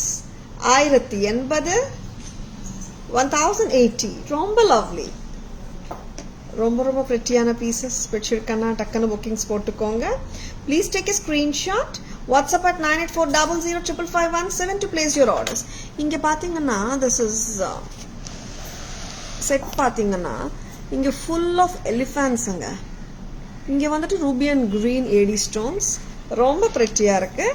1080. 1080. ரொம்ப லவ்லி. ரொம்ப ரொம்ப பிரெட்டியான பீசஸ் பிடிச்சிருக்கனா டக்குன்னு புக்கிங்ஸ் போட்டுக்கோங்க. Please take a screenshot. WhatsApp at 9840005517 to place your orders. இங்க பாத்தீங்கன்னா this is செட் பாத்தீங்கன்னா இங்க ஃபுல் ஆஃப் எலிஃபண்ட்ஸ்ங்க. இங்க வந்துட்டு ruby and green AD stones ரொம்ப பிரெட்டியா இருக்கு.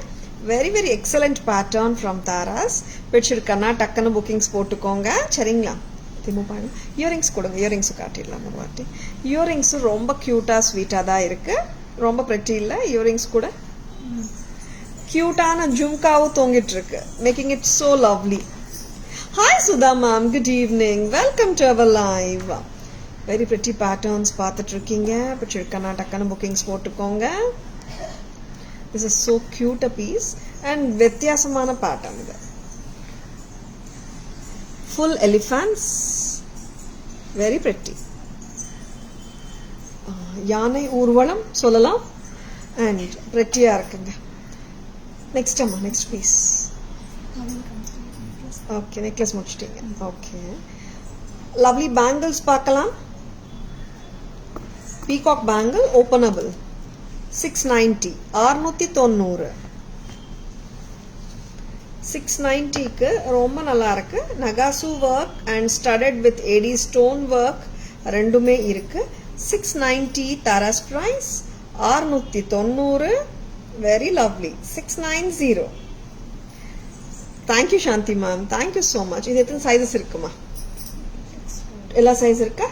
Very very excellent pattern from Taras. பிடிச்சிருக்கனா டக்குன்னு புக்கிங்ஸ் போட்டுக்கோங்க. சரிங்களா? இயரிங்ஸ் கொடுங்க. இயரிங்ஸ் காட்டிடலாம் ஒரு வாட்டி. இயரிங்ஸ் ரொம்ப கியூட்டா ஸ்வீட்டா தான் இருக்கு. ரொம்ப பிரெட்டி இல்ல. இயரிங்ஸ் கூட கியூட்டான ஜும்காவும் தொங்கிட்டு இருக்கு. Making it so lovely. Hi Sudha ma'am, good evening. Welcome to our live. Very pretty patterns பார்த்துட்டு இருக்கீங்க. பிடிச்சிருக்கனா டக்குன்னு புக்கிங்ஸ் போட்டுக்கோங்க. This is so cute a piece and வித்தியாசமான பேட்டர்ன் இது. Full elephants, very pretty. யானை ஊர்வலம் சொல்லலாம். and prettyயா இருக்குங்க. நெக்ஸ்ட் அம்மா நெக்ஸ்ட் பீஸ். ஓகே, நெக்லஸ் முடிச்சிட்டீங்க. ஓகே, லவ்லி பேங்கிள்ஸ் பார்க்கலாம். Peacock bangle openable 690. 690. 690க்கு ரொம்ப நல்லா இருக்கு. நகாசு work and studded with AD stone work ரெண்டுமே இருக்கு. 690 Taras price. 690. Very lovely. 690. Thank you Shanthi ma'am, thank you so much. இது எத்தனை சைஸஸ் இருக்குமா? எல்லா சைஸ் இருக்கா?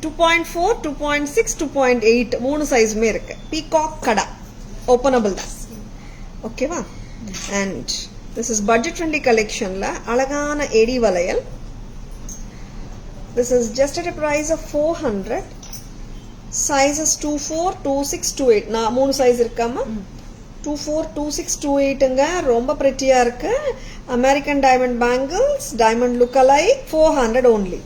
2.4, 2.6, 2.8 மூணு சைஸுமே இருக்கு. பீகாக் கடா ஓப்பனபிள் தான். ஓகேவா? And this is budget friendly collectionல அழகான ஏடி வளையல். this is just at a price of 400. sizes 24, 26, 28. நான் மூணு சைஸ் இருக்காமா? 24, 26, 28ங்க. ரொம்ப பிரெட்டியா இருக்கு. American diamond bangles, diamond look அலைக். 400 only.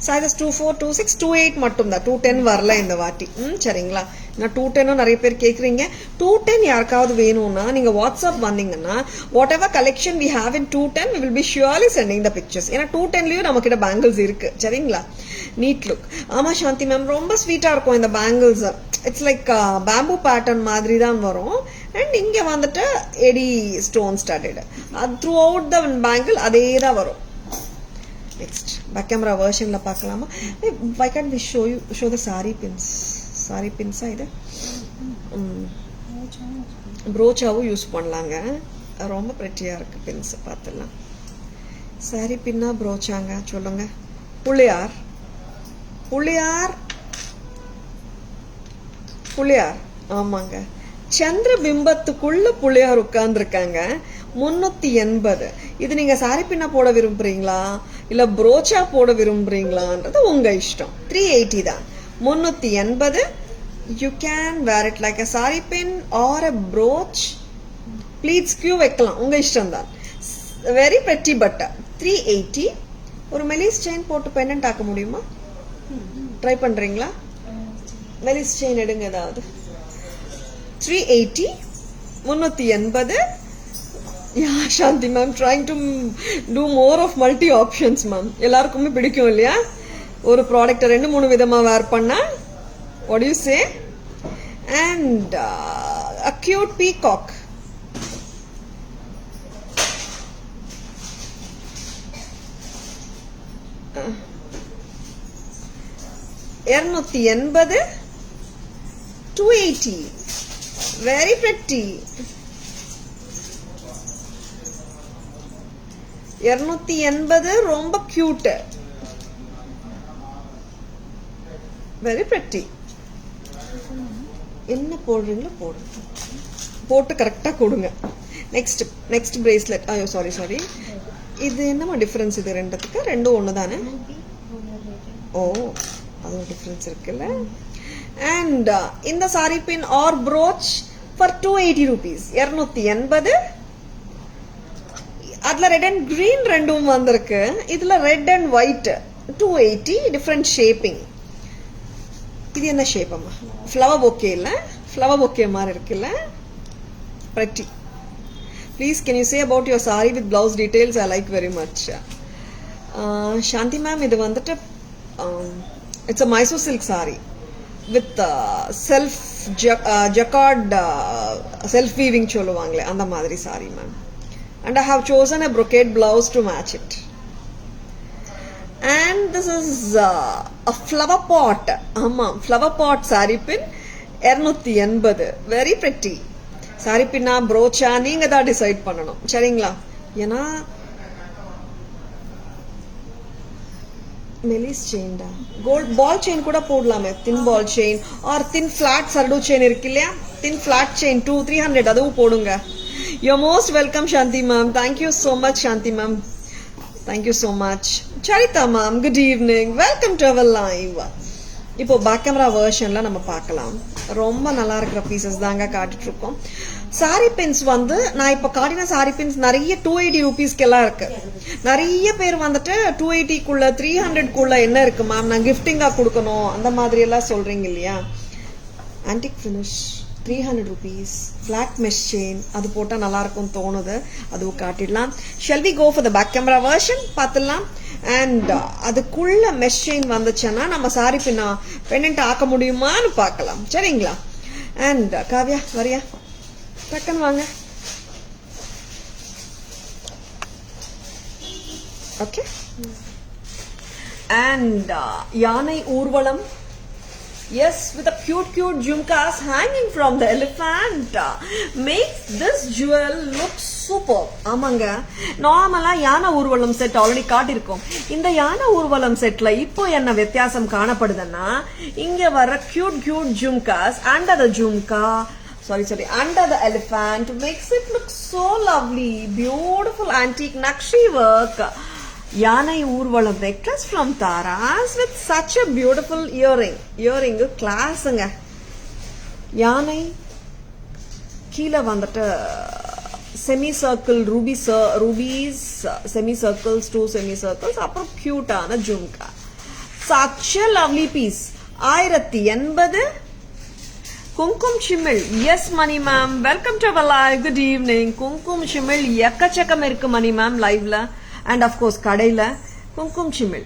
sizes 24, 26, 28 மட்டும் தான். 210 வரல இந்த வாட்டி. சரிங்களா? நான் 210 நிறைய பேர் கேக்குறீங்க. 210 யாருக்காவது வேணும்னா நீங்க வாட்ஸ்அப் வந்தீங்கன்னா whatever collection we have in 210 we will be surely sending the pictures. ஏன்னா 210லயும் நம்ம கிட்ட பேங்கிள்ஸ் இருக்கு. சரிங்களா? NEET look. ஆமா சாந்தி மேம், ரொம்ப ஸ்வீட்டா இருக்கும் இந்த bangles. It's like bamboo pattern மாதிரி தான் வரும். அண்ட் இங்க வந்துட்டு eddy stone studded. Through out the bangle அதே தான் வரும். நெக்ஸ்ட் பேக் கேமரா வெர்ஷன்ல பார்க்கலாமா? why can't we show the saree pins? saree pins இது ப்ரோச்சாவும் யூஸ் பண்ணலாங்க. ரொம்ப பிரெட்டியா இருக்கு பின்ஸ். பார்த்துலாம். saree பின்னா ப்ரோச்சாங்க சொல்லுங்க. புள்ளியார் புள்ளியார் புள்ளியார். ஆமாங்க, சந்திர பிம்பத்துக்குள்ள புள்ளியார் உட்கார்ந்துருக்காங்க. 380. இது நீங்க சாரி பின்னா போட விரும்புறீங்களா இல்ல ப்ரோச்சா போட விரும்புறீங்களான்றது உங்க இஷ்டம். 380 தான். 380. You can wear it like a saree pin or a brooch. Pleats Q வைக்கலாம், உங்க இஷ்டம் தான். Very pretty but 380. ஒரு மெலிஸ் செயின் போட்டு பெண்டன்ட் ஆக்க முடியுமா? ட்ரை பண்றீங்களா? மெலிஸ் செயின் எடுங்க ஏதாவது. 380. 380. Yeah, Shanti ma'am, trying to do more of multi options ma'am. எல்லாருக்குமே பிடிக்கும் இல்லையா ஒரு ப்ராடக்ட் 2-3 விதமா வேர் பண்ணா? What do you say? And a cute peacock. Uh, 280. 280. Very pretty. 280 ரொம்ப கியூட். Very pretty. என்ன போடுறீங்களோ போடுங்க, போட்டு கரெக்டா கொடுங்க. Next bracelet. ஐயோ சாரி. இது என்னமா டிஃபரன்ஸ்? இது ரெண்டுத்துக்கு ரெண்டும் ஒன்று தானே? ஓ, அது டிஃபரன்ஸ் இருக்குல்ல. அண்ட் இந்த sari pin or brooch for 280 rupees. 280. அதுல ரெட் அண்ட் கிரீன் ரெண்டும் வந்திருக்கு. இதுல red and white 280. Different shaping. இது என்ன ஷேப் அம்மா? ஃப்ளவர் பொக்கே இல்ல? ஃப்ளவர் பொக்கே மாதிரி இருக்குல்ல? pretty. Please can you say about your saree with blouse details? I like very much. Shanti ma'am, இது வந்துட்டு it's a Mysore silk saree with self jacquard self weaving சொல்லுவாங்களே அந்த மாதிரி saree ma'am. And I have chosen a brocade blouse to match it. And this is a flower pot. Amma, flower pot saree pin 280. Very pretty. Saree pin na brooch நீங்க தான் decide பண்ணணும். சரிங்களா? ஏனா மெலிஸ் chain தான். Gold பால் chain கூட போடலாமே. thin ball chain or thin flat sardu chain இருக்கு இல்லையா? thin flat chain 200-300 அதுவும் போடுங்க. You're most welcome Shanti ma'am. Thank you so much Shanti ma'am. Thank you so much. Charita ma'am, good evening. Welcome to our live. இப்போ back camera வெர்ஷன்ல நம்ம பார்க்கலாம். ரொம்ப நல்லா இருக்கிற பீசஸ் தாங்க காட்டிட்டு இருக்கோம். சாரி பின்ஸ் வந்து நான் இப்ப காட்டின சாரி பின்ஸ் நிறைய 280 rupeesக்கு எல்லாம் இருக்கு. நிறைய பேர் வந்துட்டு 280க்குள்ள 300க்குள்ள என்ன இருக்கு மேம், நான் கிஃப்டிங்கா கொடுக்கணும் அந்த மாதிரி எல்லாம் சொல்றீங்க இல்லையா? Antique finish 300 rupees. Flat mesh chain அது போட்டா நல்லா இருக்கும் தோணுது. அதுவும் காட்டிடலாம். Shall we go for the back camera version பார்த்துடலாம். அண்ட் அதுக்குள்ள மெஷ் செயின் வந்துச்சுன்னா நம்ம சாரி பின்னா பெண்டன்ட் ஆக்க முடியுமான்னு பார்க்கலாம். சரிங்களா? அண்ட் காவ்யா வரியா? டக்குன்னு வாங்க. ஓகே. அண்ட் யானை ஊர்வலம். Yes, with the cute jhumkas hanging from the elephant makes this jewel look superb. ஆமாங்க, நார்மலா யானை ஊர்வலம் செட் ஆல்ரெடி காட்டியிருக்கோம். இந்த யானை ஊர்வலம் செட்ல இப்போ என்ன வித்தியாசம் காணப்படுதுன்னா, இங்க வர cute jhumkas under the jhumka, under the elephant makes it look so lovely. Beautiful antique Nakshi work. யானை ஊர்வலம் necklace from Taras with such a beautiful earring கிளாஸுங்க. யானை கீழே வந்துட்டு semi circle rubies semi circles 2 semi circles அப்புறம் கியூட்டான jhumka. such a lovely piece. 1080. Kumkum Shimil. Yes, Money Ma'am. Welcome to our live. Good evening. Kumkum Shimil. Yakachakam irukku Money Ma'am live la. And of course, Kadaila. Kumkum Shimil.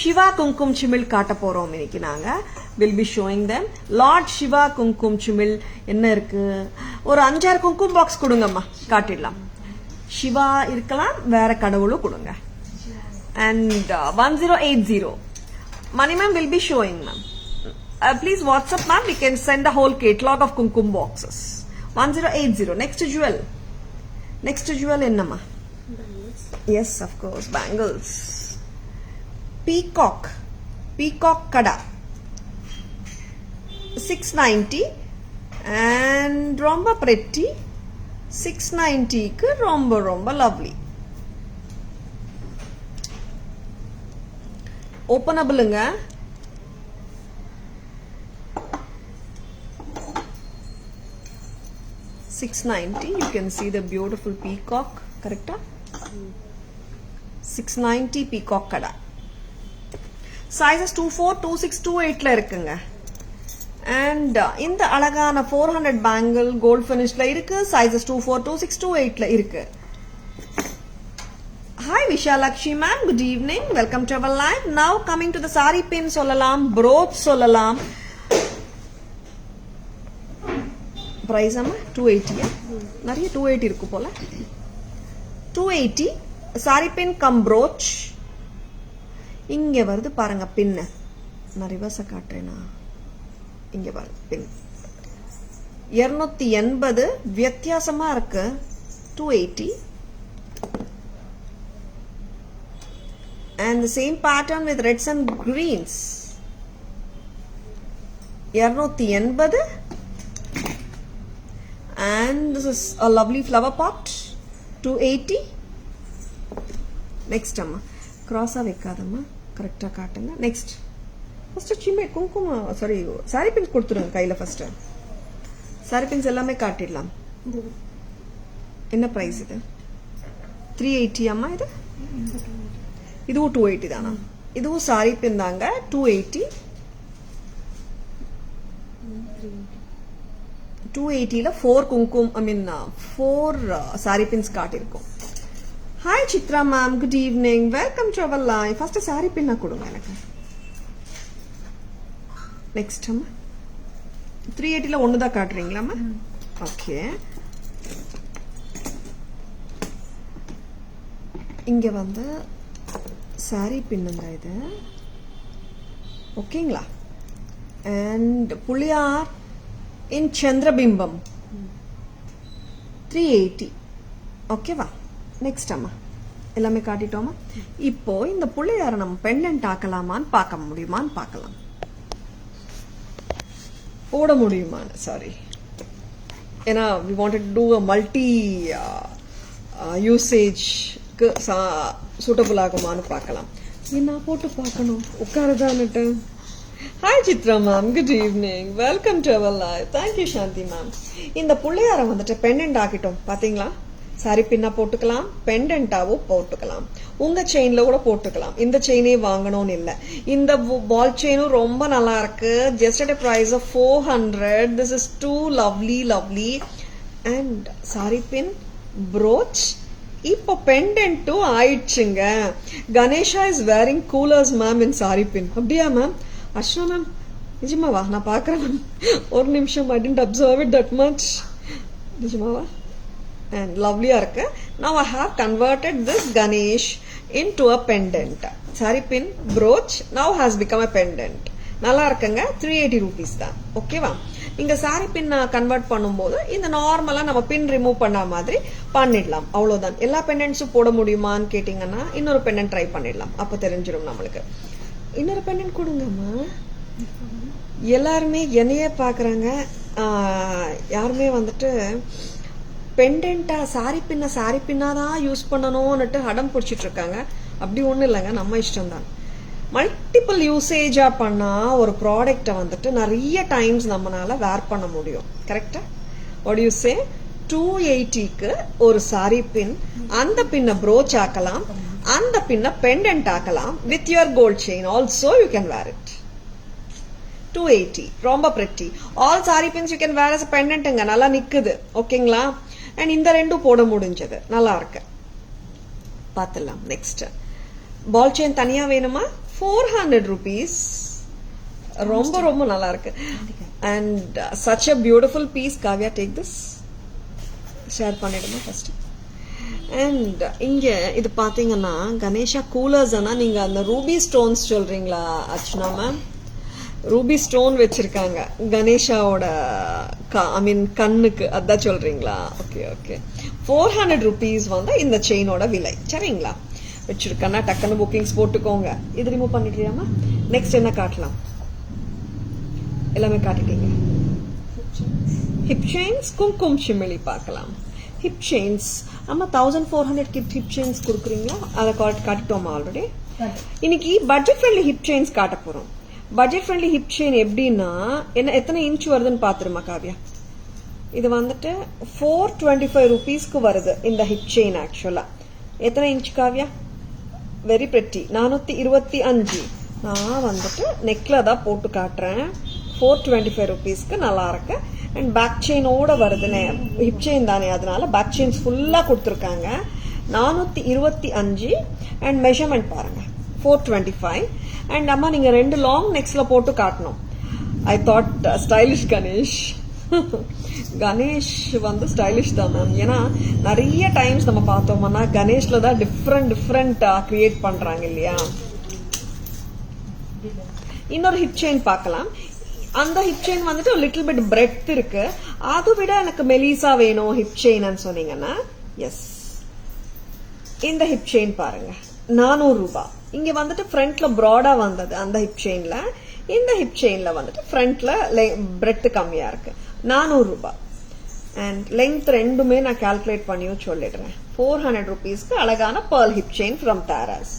Shiva Kumkum Chimil காட்ட போறோம் இன்னைக்கு நாங்க. Will be showing them. Lord Shiva Kumkum Chimil என்ன இருக்கு? ஒரு 5-6 குங்குமம் box கொடுங்கம்மா. காட்டிடலாம். சிவா இருக்கலாம், வேற கடவுளும் கொடுங்க. And 1080. Money Ma'am will be showing, ma'am. Please WhatsApp, ma'am. We can send the whole catalog of kumkum boxes. 1080. Next jewel. Next jewel என்னம்மா? Yes, of course. Bangles. Peacock. Peacock kada. 690. And romba pretty. 690 க்கு ரொம்ப lovely. Openableங்க. $690. You can see the beautiful peacock. Correcta? $690 peacock kada. Sizes 24, 26, 28 la irukanga. And in the alagana 400 bangle gold finish la irukku. Sizes 24, 26, 28 la irukku. Hi Vishalakshi ma'am, good evening. Welcome to our live. Now coming to the sari pin sollalam, brooch sollalam. Price amma 280 nariya 280 irukku pola. 280 sari pin cum brooch. இங்க வருது பாருங்க பின். நான் reverse காட்டுறேனா? இங்க பாருங்க பின். 280 வித்தியாசமா இருக்கு. 280. And the same pattern with reds and greens. 280. And this is a lovely flower pot. 280. Next amma. Cross வைக்காதம்மா. கரெக்டா காட்டுங்க. Next. First சிம்மே குங்கும சாரி சாரி பின்ஸ் கொடுத்துருங்க கையில ஃபர்ஸ்ட். சாரி பின்ஸ் எல்லாமே காட்டிடலாம். என்ன பிரைஸ் இது? 380 அம்மா இது? இதுவும் 280 தானா? இதுவும் சாரி பின் தாங்க 280. 280 ல 4 குங்குமம் ஐ மீன் 4 சாரி பின்ஸ் காட்டிருக்கோம். Hi Chitra ma'am, good evening. Welcome to our live. First saree pin கொடுங்க எனக்கு. Next அம்மா 380 ல ஒன்னு தான் காட்றீங்களா அம்மா? ஓகே. இங்க வந்து saree பின்னுங்க இது. ஓகேங்களா? And புளியார் in Chandrabimbam 380. ஓகேவா? நெக்ஸ்ட் அம்மா எல்லாமே காட்டிட்டோமா? இப்போ இந்த புள்ளையார நம்ம பெண்டன்ட் ஆக்கலாமான்னு பார்க்க முடியுமான்னு பார்க்கலாம். போட முடியுமான்னு சாரி. ஏன்னா we wanted to do a multi usage-க்கு சூட்டபிள் ஆகுமான்னு பார்க்கலாம். என்ன போட்டு பார்க்கணும் உட்காரதான்னுட்டு. Hi Chitra ma'am, good evening. Welcome to our live. Thank you Shanti ma'am. இந்த புள்ளையார வந்துட்டு பெண்டன்ட் ஆக்கிட்டோம் பாத்தீங்களா? சாரி பின்னா போட்டுக்கலாம், பெண்டன்ட்டாவும் போட்டுக்கலாம், உங்க செயின்ல கூட போட்டுக்கலாம். இந்த செயினே வாங்கணும்னு இல்ல. இந்த பால் செயினும் ரொம்ப நல்லா இருக்கு. Just at a price of 400. This is too lovely. And sari pin brooch இப்போ பெண்டன்ட்டும் ஆயிடுச்சுங்க. Ganesha is wearing coolers ma'am in sari pin. அப்படியா மேம்? அஷ்ரா மேம் நிஜமாவா? நான் பாக்குறேன் மேம். ஒரு நிமிஷம். I didn't observe it that much. நிஜமாவா? And lovely இருக்கு. Now I have converted this Ganesh into a pendant. Sari pin brooch now has become a pendant. நல்லா இருக்குங்க. 380 rupees தான். ஓகேவா? நீங்க சாரி பின் கன்வெர்ட் பண்ணும்போது இந்த நார்மலா நம்ம பின் ரிமூவ் பண்ண மாதிரி பண்ணிடலாம். அவ்வளவுதான். எல்லா பெண்டன்ட்ஸும் போட முடியுமான்னு கேட்டீங்கன்னா இன்னொரு பெண்டன்ட் ட்ரை பண்ணிடலாம். அப்ப தெரிஞ்சிடும் நம்மளுக்கு. இன்னொரு பெண்டன்ட் கொடுங்கம்மா. எல்லாருமே என்னையே பாக்குறாங்க. யாருமே வந்துட்டு பெண்டன்ட்டா சாரி பின்னாதான் யூஸ் பண்ணணும்னுட்டு அடம் பிடிச்சிட்டு இருக்காங்க. அப்படி ஒண்ணும் இல்லைங்க, நம்ம இஷ்டம் தான். மல்டிபிள் யூசேஜா பண்ணா ஒரு ப்ராடக்ட வந்துட்டு நிறைய டைம்ஸ் நம்மளால வேர் பண்ண முடியும். கரெக்டா? What you say? 280க்கு ஒரு சாரி பின், அந்த பின்ன ப்ரோச் ஆக்கலாம், அந்த பின்ன பெண்டன்ட் ஆக்கலாம். With your gold chain also you can wear it. 280. ரொம்ப pretty. All saree pins you can wear as a pendant. நல்லா நிக்குது. ஓகேங்களா? and இந்த ரெண்டும் போட முடிஞ்சது. நல்லா இருக்கு. பார்த்தலாம். நெக்ஸ்ட். பால் செயின் தனியா வேணுமா? 400 rupees. ரொம்ப ரொம்ப நல்லா இருக்கு. and such a beautiful piece. Kavya, take this. Share பண்ணிடுமா ஃபர்ஸ்ட். அண்ட் இங்க இது பாத்தீங்கன்னா கணேஷா கூலர்ஸ் ஆனா நீங்க அந்த ரூபி ஸ்டோன்ஸ் சொல்றீங்களா அர்ச்சனா மேம்? ரூபி ஸ்டோன் வச்சிருக்காங்க கணேஷாவோட ஐ மீன் கண்ணுக்கு, அதான் சொல்றீங்களா? Okay okay. 400 rupees வந்து இந்த செயினோட விலை. சரிங்களா? வச்சிருக்கேன்னா டக்குன்னு புக்கிங்ஸ் போட்டுக்கோங்க. இது ரிமூவ் பண்ணிடுறியாமா? நெக்ஸ்ட் என்ன காட்டலாம்? எல்லாமே காட்டிட்டீங்க. ஹிப் செயின்ஸ், கும்கும் சிமிலி பார்க்கலாம். ஹிப் செயின்ஸ் அம்மா 1400 ஹிப் செயின்ஸ் கொடுக்குறீங்களா? அதை காட்டிட்டோமா ஆல்ரெடி? இன்னைக்கு பட்ஜெட் ஃப்ரெண்ட்லி ஹிப் செயின்ஸ் காட்ட போறோம். பட்ஜெட் ஃப்ரெண்ட்லி ஹிப் செயின் எப்படின்னா என்ன, எத்தனை இன்ச் வருதுன்னு பாத்துருமா காவியா? இது வந்துட்டு 425 rupeesக்கு வருது இந்த ஹிப் செயின். ஆக்சுவலா எத்தனை இன்ச் காவியா? Very pretty. 425. நான் வந்துட்டு நெக்ல தான் போட்டு காட்டுறேன். 425 rupeesக்கு நல்லா இருக்கு. அண்ட் பேக் செயினோட வருதுன்னு, ஹிப் செயின் தானே, அதனால பேக் செயின்ஸ் ஃபுல்லா கொடுத்துருக்காங்க. 425 அண்ட் மெஷர்மெண்ட் பாருங்க 425. அண்ட் அம்மா நீங்க 2 லாங் நெக்ஸ்ல போட்டு காட்டணும். I thought stylish Ganesh. Ganesh வந்து ஸ்டைலிஷ் தான் மேம். ஏன்னா நிறைய டைம்ஸ் நம்ம பார்த்தோம்னா கணேஷ்ல தான் டிஃப்ரெண்ட் கிரியேட் பண்றாங்க இல்லையா? இன்னொரு ஹிப் செயின் பார்க்கலாம். அந்த ஹிப் செயின் வந்துட்டு லிட்டில் பிட் பிரெட் இருக்கு. அதை விட எனக்கு மெலிசா வேணும் ஹிப் செயின் சொன்னீங்கன்னா எஸ், இந்த ஹிப் செயின் பாருங்க 400 ரூபாய். இங்க வந்துட்டு ஃப்ரண்ட்ல ப்ராடா வந்தது அந்த ஹிப் செயின்ல. இந்த ஹிப் செயின்ல வந்துட்டு ஃப்ரண்ட்ல பிரெட் கம்மியா இருக்கு. 400 ரூபாய். அண்ட் லென்த் ரெண்டுமே நான் கால்குலேட் பண்ணியும் சொல்லிடுறேன். 400 rupeesக்கு அழகான pearl hip chain from Tara's.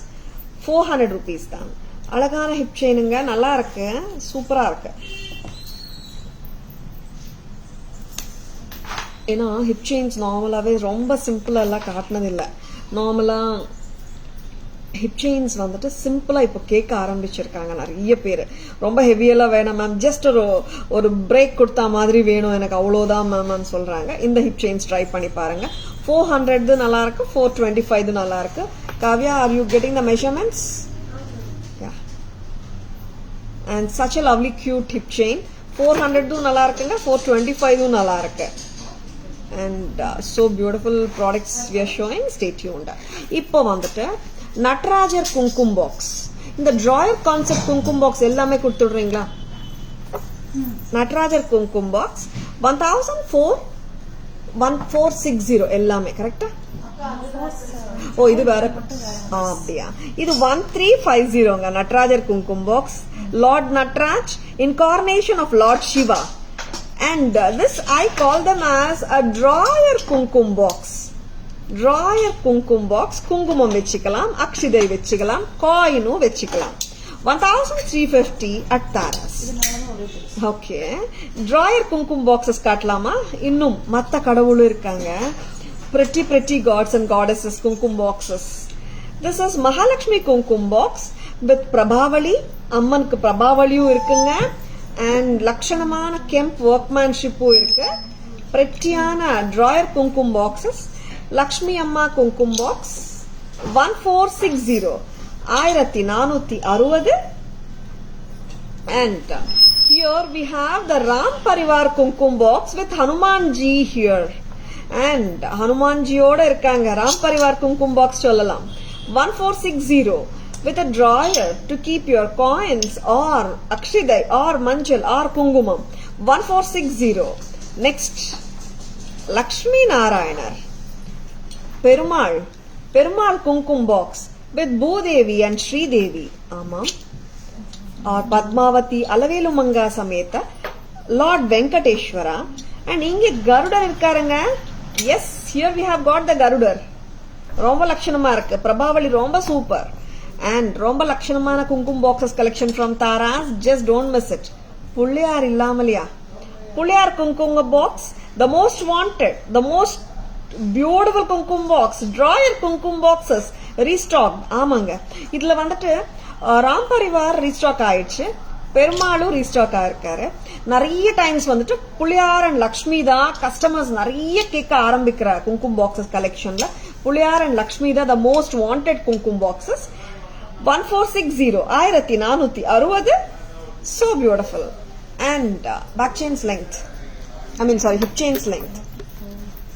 400 rupees தான். அழகான ஹிப் செயினுங்க, நல்லா இருக்கு, சூப்பரா இருக்கு. ஏன்னா ஹிப் செயின்ஸ் நார்மலாவே ரொம்ப சிம்பிளா எல்லாம் காட்டினது இல்லை. நார்மலா ஹிப் செயின்ஸ் வந்துட்டு சிம்பிளா இப்போ கேட்க ஆரம்பிச்சிருக்காங்க நிறைய பேர். ரொம்ப ஹெவியெல்லாம் வேணாம் மேம், ஜஸ்ட் ஒரு பிரேக் கொடுத்தா மாதிரி வேணும் எனக்கு, அவ்வளோதான் மேம் சொல்றாங்க. இந்த ஹிப் செயின்ஸ் ட்ரை பண்ணி பாருங்க. 400 நல்லா இருக்கு, 425 நல்லா இருக்கு. Kavya, are you getting the measurements? And such a lovely cute hip chain. 400 நல்லா இருக்குங்க, 425 நல்லா இருக்கு. And so beautiful products we are showing. Stay tuned. இப்போ வந்துட்டு நட்ராஜர் குங்குமம் பாக்ஸ். இந்த டிராயர் கான்செப்ட் குங்குமம் பாக்ஸ் எல்லாமே கொடுத்துடுறீங்களா? நட்ராஜர் குங்குமம் பாக்ஸ் 1460 எல்லாமே கரெக்டா? ஓ இது வேற அப்படியா? இது 1350ங்க நட்ராஜர் குங்குமம் box. Lord Natraj, incarnation of Lord Shiva. And this I call them as a drawer kumkum box. Drawer kumkum box. Kungumam vechikalam, akshidai vechikalam, coin vechikalam. 1350 at Taras. Okay. Drawer kumkum boxes katlama. Innum matta kadavulu irukanga. Pretty gods and goddesses kumkum boxes. This is Mahalakshmi kumkum box with Prabhavali. அம்மனுக்கு பிரபாவளியும் இருக்குங்க. And லட்சணமான கெம்ப் ஒர்க்மேன்ஷிப்பும் இருக்கு. பிரெட்டியான drawer குங்குமம் boxes. Lakshmi அம்மா குங்குமம் box 1460 1460. And here we have the Ram Parivar Kumkum box with Hanumanji here. And Hanumanjiயோட இருக்காங்க. Ram Parivar Kumkum box சொல்லலாம். 1460 with a drawer to keep your coins or akshidai or manjal or kungumam. 1460. Next, Lakshmi Narayanar Perumal Kumkum box with Bhudevi and Sri Devi. Amam. Or Padmavati Alavelumanga Sameta Lord Venkateshwara. And inge Garuda irkaranga. Yes, here we have got the Garudar. Romba Lakshanama irukku. Prabhavali romba super. And ரொம்ப லட்சணமான குங்குமம் boxes collection from Taras. Just don't miss it. Pillaiyar இல்லாமலையா? புள்ளையார் குங்குமம் box, the most wanted, the most beautiful குங்குமம் box. Drawer குங்குமம் boxes restock. ஆமாங்க, இதுல வந்துட்டு ராம் பரிவார் ரீஸ்டாக் ஆயிடுச்சு. பெருமாளும் ரீஸ்டாக் ஆயிருக்காரு. நிறைய டைம்ஸ் வந்துட்டு புளியார் அண்ட் லக்ஷ்மி தான் கஸ்டமர்ஸ் நிறைய கேட்க ஆரம்பிக்கிற குங்குமம் பாக்ஸஸ் கலெக்ஷன்ல. புளியார் அண்ட் லக்ஷ்மி தான் த மோஸ்ட் வாண்டட் குங்குமம் boxes. 1460 1460. So beautiful. And back chain's length, hip chain's length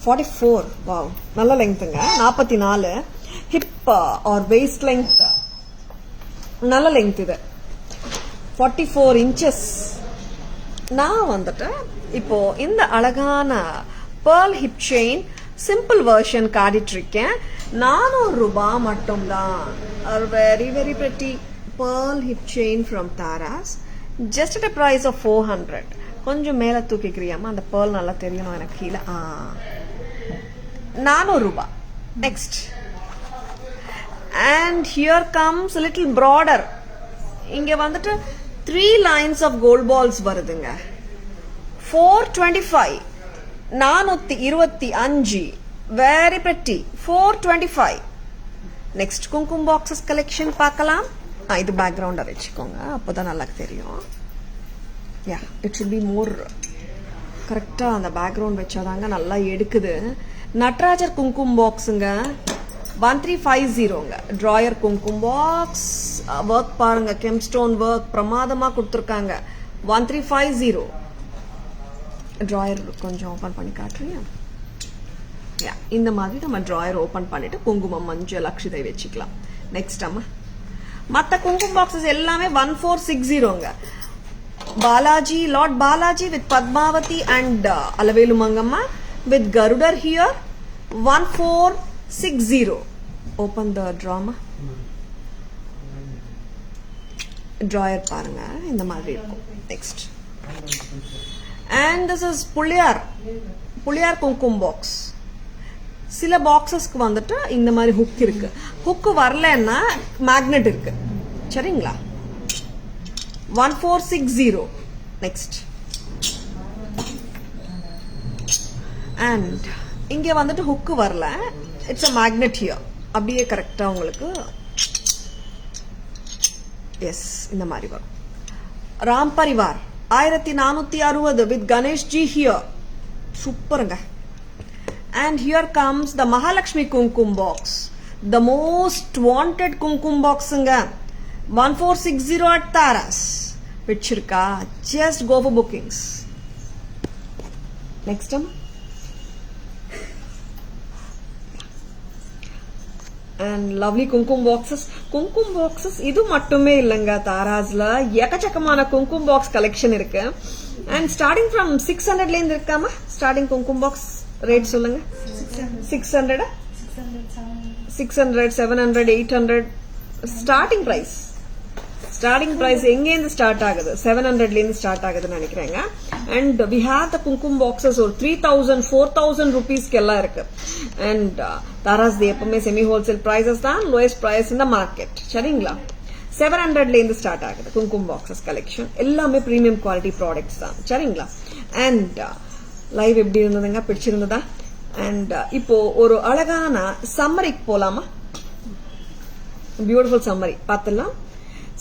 44. Wow, நல்ல லெங்க்ங்க. 44. ஹிப் or waist length நல்ல லெங்க் இது. 44 inches. நான் வந்துட்டு இப்போ இந்த அழகான pearl hip chain simple version காட்டிட்டு இருக்கேன். 400 ரூபாய் மட்டும்தான். A very very pretty pearl hip chain from Taras. Just at a price of 400. கொஞ்சம் மேல தூக்கிக்கிறியாமா, அந்த pearl நல்லா தெரியணும் எனக்கு கீழே. 400 ரூபாய். Next. And here comes a little broader. இங்க வந்துட்டு 3 lines of gold balls வருதுங்க. 425. 425. Very pretty. 425. Next குங்குமம் boxes collection பார்க்கலாம். இது பேக்ரவுண்டா வச்சுக்கோங்க, அப்போதான் நல்லா தெரியும். Yeah, it should be more கரெக்டா அந்த பேக்ரவுண்ட் வச்சாதாங்க நல்லா எடுக்குது. நட்ராஜர் குங்குமம் பாக்ஸுங்க 1350ங்க. டிராயர் குங்குமம் பாக்ஸ் ஒர்க் பாருங்க, கெம்ஸ்டோன் ஒர்க் பிரமாதமா கொடுத்துருக்காங்க. 1350. டிராயர் கொஞ்சம் ஓபன் பண்ணி காட்டுறியா? இந்த மாதிரி நம்ம டிராயர் ஓபன் பண்ணிட்டு குங்குமம் மஞ்சள் அக்ஷதை வச்சுக்கலாம். நெக்ஸ்ட் அம்மா மத்த குங்குமம் பாக்ஸஸ் எல்லாமே 1460ங்க. Balaji, lord Balaji with Padmavathi and Alavelu Mangamma with Garudar here 1460. Open the drama. Drawer பாருங்க இந்த மாதிரி இருக்கும். Next. And this is புளியார் குங்குமம் பாக்ஸ். சில பாக்ஸஸ்க்கு வந்துட்டு இந்த மாதிரி ஹுக் இருக்கு. ஹுக் வரலன்னா மேக்னெட் இருக்கு. சரிங்களா? 1460. Next. And இங்க வந்துட்டு ஹுக் வரல. It's a magnet here. அப்படியே கரெக்டா உங்களுக்கு எஸ் இந்த மாதிரி வரும். Ram Parivar 1460 with Ganesh ji here. சூப்பருங்க. And here comes the Mahalakshmi Kumkum box. The most wanted Kumkum box inga. 1460 at Taras. Pichirka. Just go for bookings. Next time. And lovely Kumkum boxes. Kumkum boxes idu mattume illanga Tarasla. Yakachakamana Kumkum box collection irukku. And starting from 600 la irukama. Starting Kumkum box rate சொல்லுங்க. 600 700 800 starting price எங்க இருந்து start ஆகுது? 700 ல இருந்து start ஆகுதுன்னு நினைக்கிறேங்க. And we have the குங்குமம் boxes ஒரு 3000 4000 rupeesக்கு எல்லாம் இருக்கு. And தாராஸ் எப்பவுமே செமி ஹோல்சேல் prices தான் lowest price in the market. சரிங்களா? 700 ல இருந்து ஸ்டார்ட் ஆகுது குங்குமம் boxes collection. எல்லாமே பிரீமியம் குவாலிட்டி ப்ராடக்ட்ஸ் தான். சரிங்களா? And லைவ் எப்படி இருந்ததுங்க? பிடிச்சிருந்ததா? அண்ட் இப்போ ஒரு அழகான சம்மரிக்கு போலாமா? பியூட்டிஃபுல் சம்மரி பார்த்துடலாம்.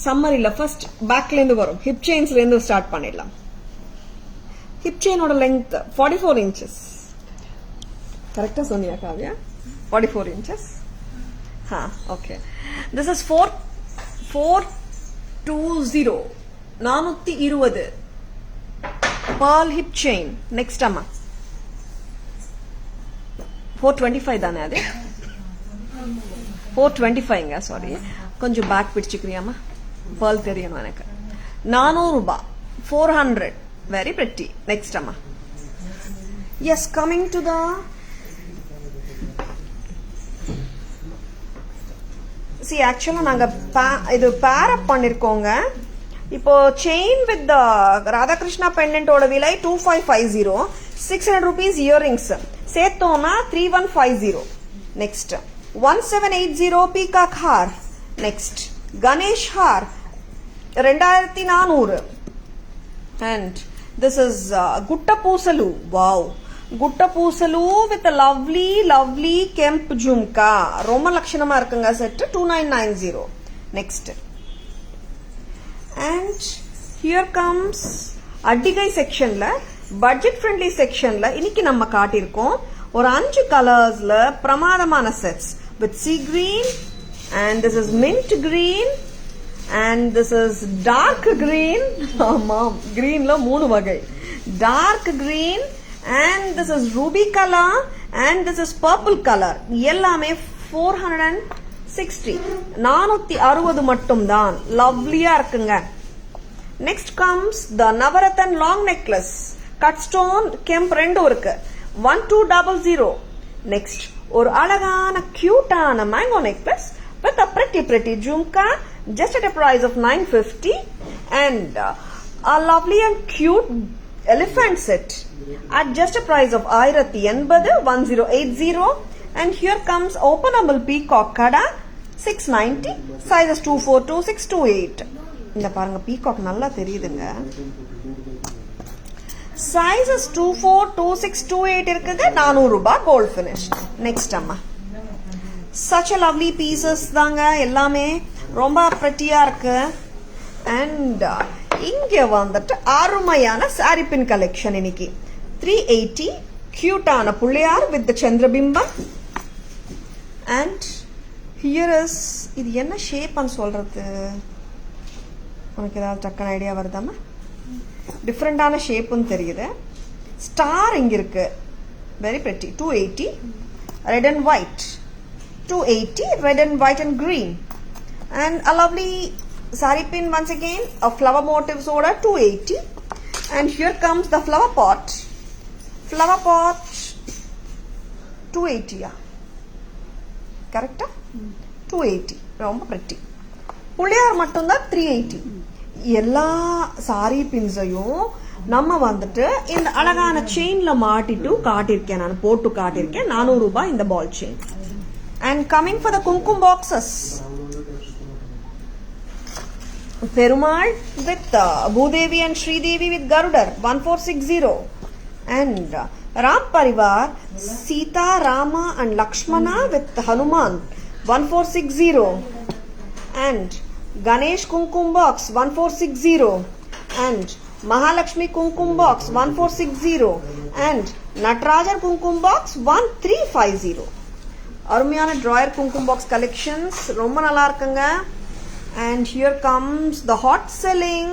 சம்மரில ஃபர்ஸ்ட் பேக்ல இருந்து வரும். ஹிப் செயின்ஸ்ல இருந்து ஸ்டார்ட் பண்ணிடலாம். ஹிப் செயினோட லெங்த் 44 inches. கரெக்டா சொன்னியா Kavya? 44 inches. Okay. This is 420 420 pearl hip chain. Next amma 425 தானே அது? 425ங்க. சாரி, கொஞ்சம் பேக் பிடிச்சுக்கிறியாமா? pearl தெரியணும் எனக்கு. 400 ரூபாய். 400. Very pretty. Next amma. Yes, coming to the see actually நாங்க இது pair up பண்ணிருக்கோங்க. இப்போ செயின் வித் ராதாகிருஷ்ணா பெண்டன்ட் ஓட விலை 2550. 600 rupees இயரிங்ஸ் சேர்த்தோம்னா 3150. நெக்ஸ்ட் 1780 பீகாக் ஹார். நெக்ஸ்ட் கணேஷ் ஹார் 2400. And this is gutta pusalu. Wow, gutta pusalu with lovely kemp jhumka. ரொம்ப லட்சணமா இருக்குங்க. Set 2990. Next. And Here comes Addigai sectionல budget friendly sectionல இன்னைக்கு நம்ம காட்டியிருக்கோம் ஒரு 5 கலர்ஸ்ல பிரமாதமான sets with sea green and this is mint green and this is dark green. ஆமாம் greenல 3 வகை dark green and this is ruby color and this is purple color. எல்லாமே 460 460 மட்டும் தான். லவ்லியா இருக்குங்க. Next comes the Navarathan long necklace. Cut stone kemp ரெண்டு இருக்கு 1200. Next ஒரு அழகான கியூட்டான mango necklace with a pretty jhumka just at a price of 950 and a lovely and cute elephant set at just a price of 1080. And here comes openable peacock kada 690 sizes 24, 26, 28. இந்த பாருங்க peacock நல்லா தெரியுதுங்க. sizes 24, 26, 28 இருக்குது 400 ரூபாய் gold finish. Next அம்மா such a lovely pieces தாங்க எல்லாமே ரொம்ப prettyயா இருக்கு. and இங்க வந்துட்டு அருமையான saree pin collection இன்னைக்கு 380 cute-ஆன Pillaiyar with the சந்திரபிம்பம். and here is இது என்ன ஷேப்னு சொல்றது உனக்கு ஏதாவது டக்குன ஐடியா வருதாமா? டிஃப்ரெண்டான ஷேப்னு தெரியுது. ஸ்டார் இங்க இருக்கு very pretty 280 red and white 280 red and white and green and a lovely saree pin once again a flower motifs order 280 and here comes the flower pot 280 correct 280 ரொம்ப pretty. புள்ளையார் மட்டும் தான் 380. எல்லா sorry பின்ஸையும் நம்ம வந்துட்டு இந்த அழகான செயின்ல மாட்டிட்டு காட்டியிருக்கேன், நான் போட்டு காட்டியிருக்கேன் 400 ரூபாய் இந்த ball chain. and coming for the kumkum boxes Perumal with Bhudevi and Sridevi with Garudar 1460 and Ram Parivar Sita Rama and Lakshmana with Hanuman 1460 and Ganesh Kumkum box 1460 and Mahalakshmi Kumkum box 1460 and Natarajar Kumkum box 1350. அருமையான drawer Kumkum box collections ரொம்ப நல்லா இருக்குங்க. and here comes the hot selling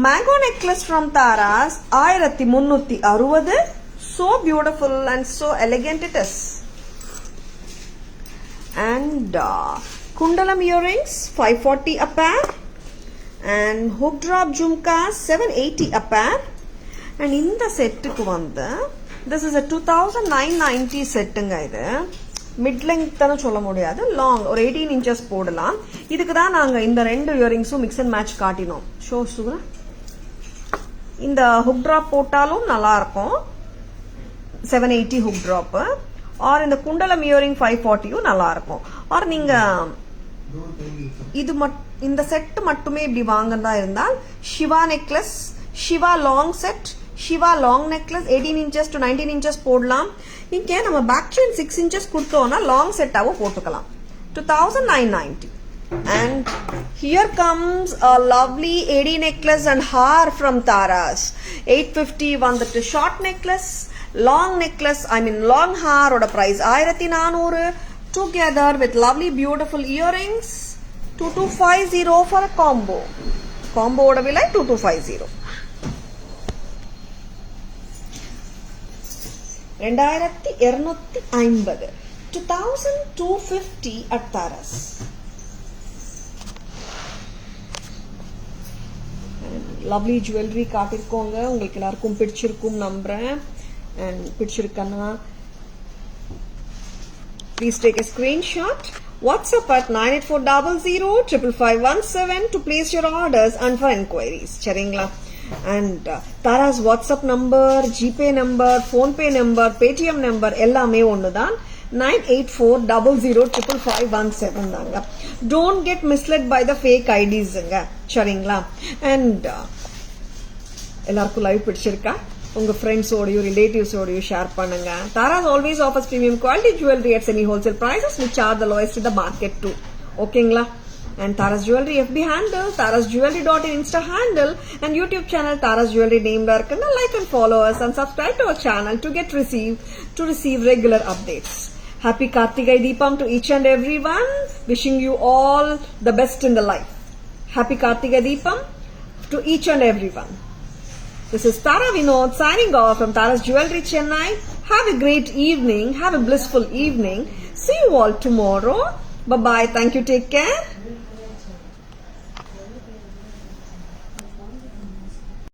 mango necklace from Taras 1360. so beautiful and so elegant it is. and Kundalam earrings 540 a pair and hook drop jhumkas 780 a pair. and in the set ku vanda this is a 2990 setting இது mid length தான சொல்ல முடியாது long ஒரு 18 inches போடலாம். இதுக்கு தான் நாங்க இந்த ரெண்டு இயரிங்ஸும் mix and match காட்டினோம். ஷோ சுகுணா இந்த hook drop போட்டாலும் நல்லா இருக்கும் 780 hook drop or இந்த குண்டலம் இயரிங் 540 நல்லா இருக்கும். or நீங்க இது இந்த செட் மட்டுமே இப்படி வாங்கறதா இருந்தால் Shiva necklace Shiva long set Shiva long necklace 18 inches to 19 inches போடலாம். இங்க நம்ம பேக் செயின் 6 inches கொடுத்தோம்னா லாங் செட்டாவும் போட்டுக்கலாம் 2990. and here comes a lovely AD necklace and haar from Taras 850 வந்துட்டு short necklace long necklace long haar oda price 1400 together with lovely beautiful earrings 2250 for a combo oda vilai 2250 2250 2250 at Taras. lovely jewelry காட்டிருக்கோங்க. உங்களுக்கு எல்லாருக்கும் பிடிச்சிருக்கும் நம்புறேன். and பிடிச்சிருக்கனா please take a screenshot. WhatsApp at 9840055517 to place your orders and for inquiries. சரிங்களா? and Tara's WhatsApp number, GPay number, PhonePe number, Paytm number எல்லாமே ஒண்ணுதான் 9840055517 தாங்க. don't get misled by the fake IDsங்க. சரிங்களா? and எல்லாருக்கும் live பிடிச்சிருக்கா? உங்க friends ஓடியோ relatives ஓடியோ share பண்ணுங்க. Taras always offers premium quality jewelry at semi wholesale prices which are the lowest in the market too. ஓகேங்களா? And Tara's Jewelry FB handle, tarasjewelry.in Insta handle, and YouTube channel Tara's Jewelry named arkana. Like and follow us and subscribe to our channel to receive regular updates. Happy Kartigai Deepam to each and everyone. Wishing you all the best in the life. Happy Kartigai Deepam to each and everyone. This is Tara Vinod signing off from Tara's Jewelry Chennai. Have a great evening. Have a blissful evening. See you all tomorrow. Bye-bye. Thank you. Take care.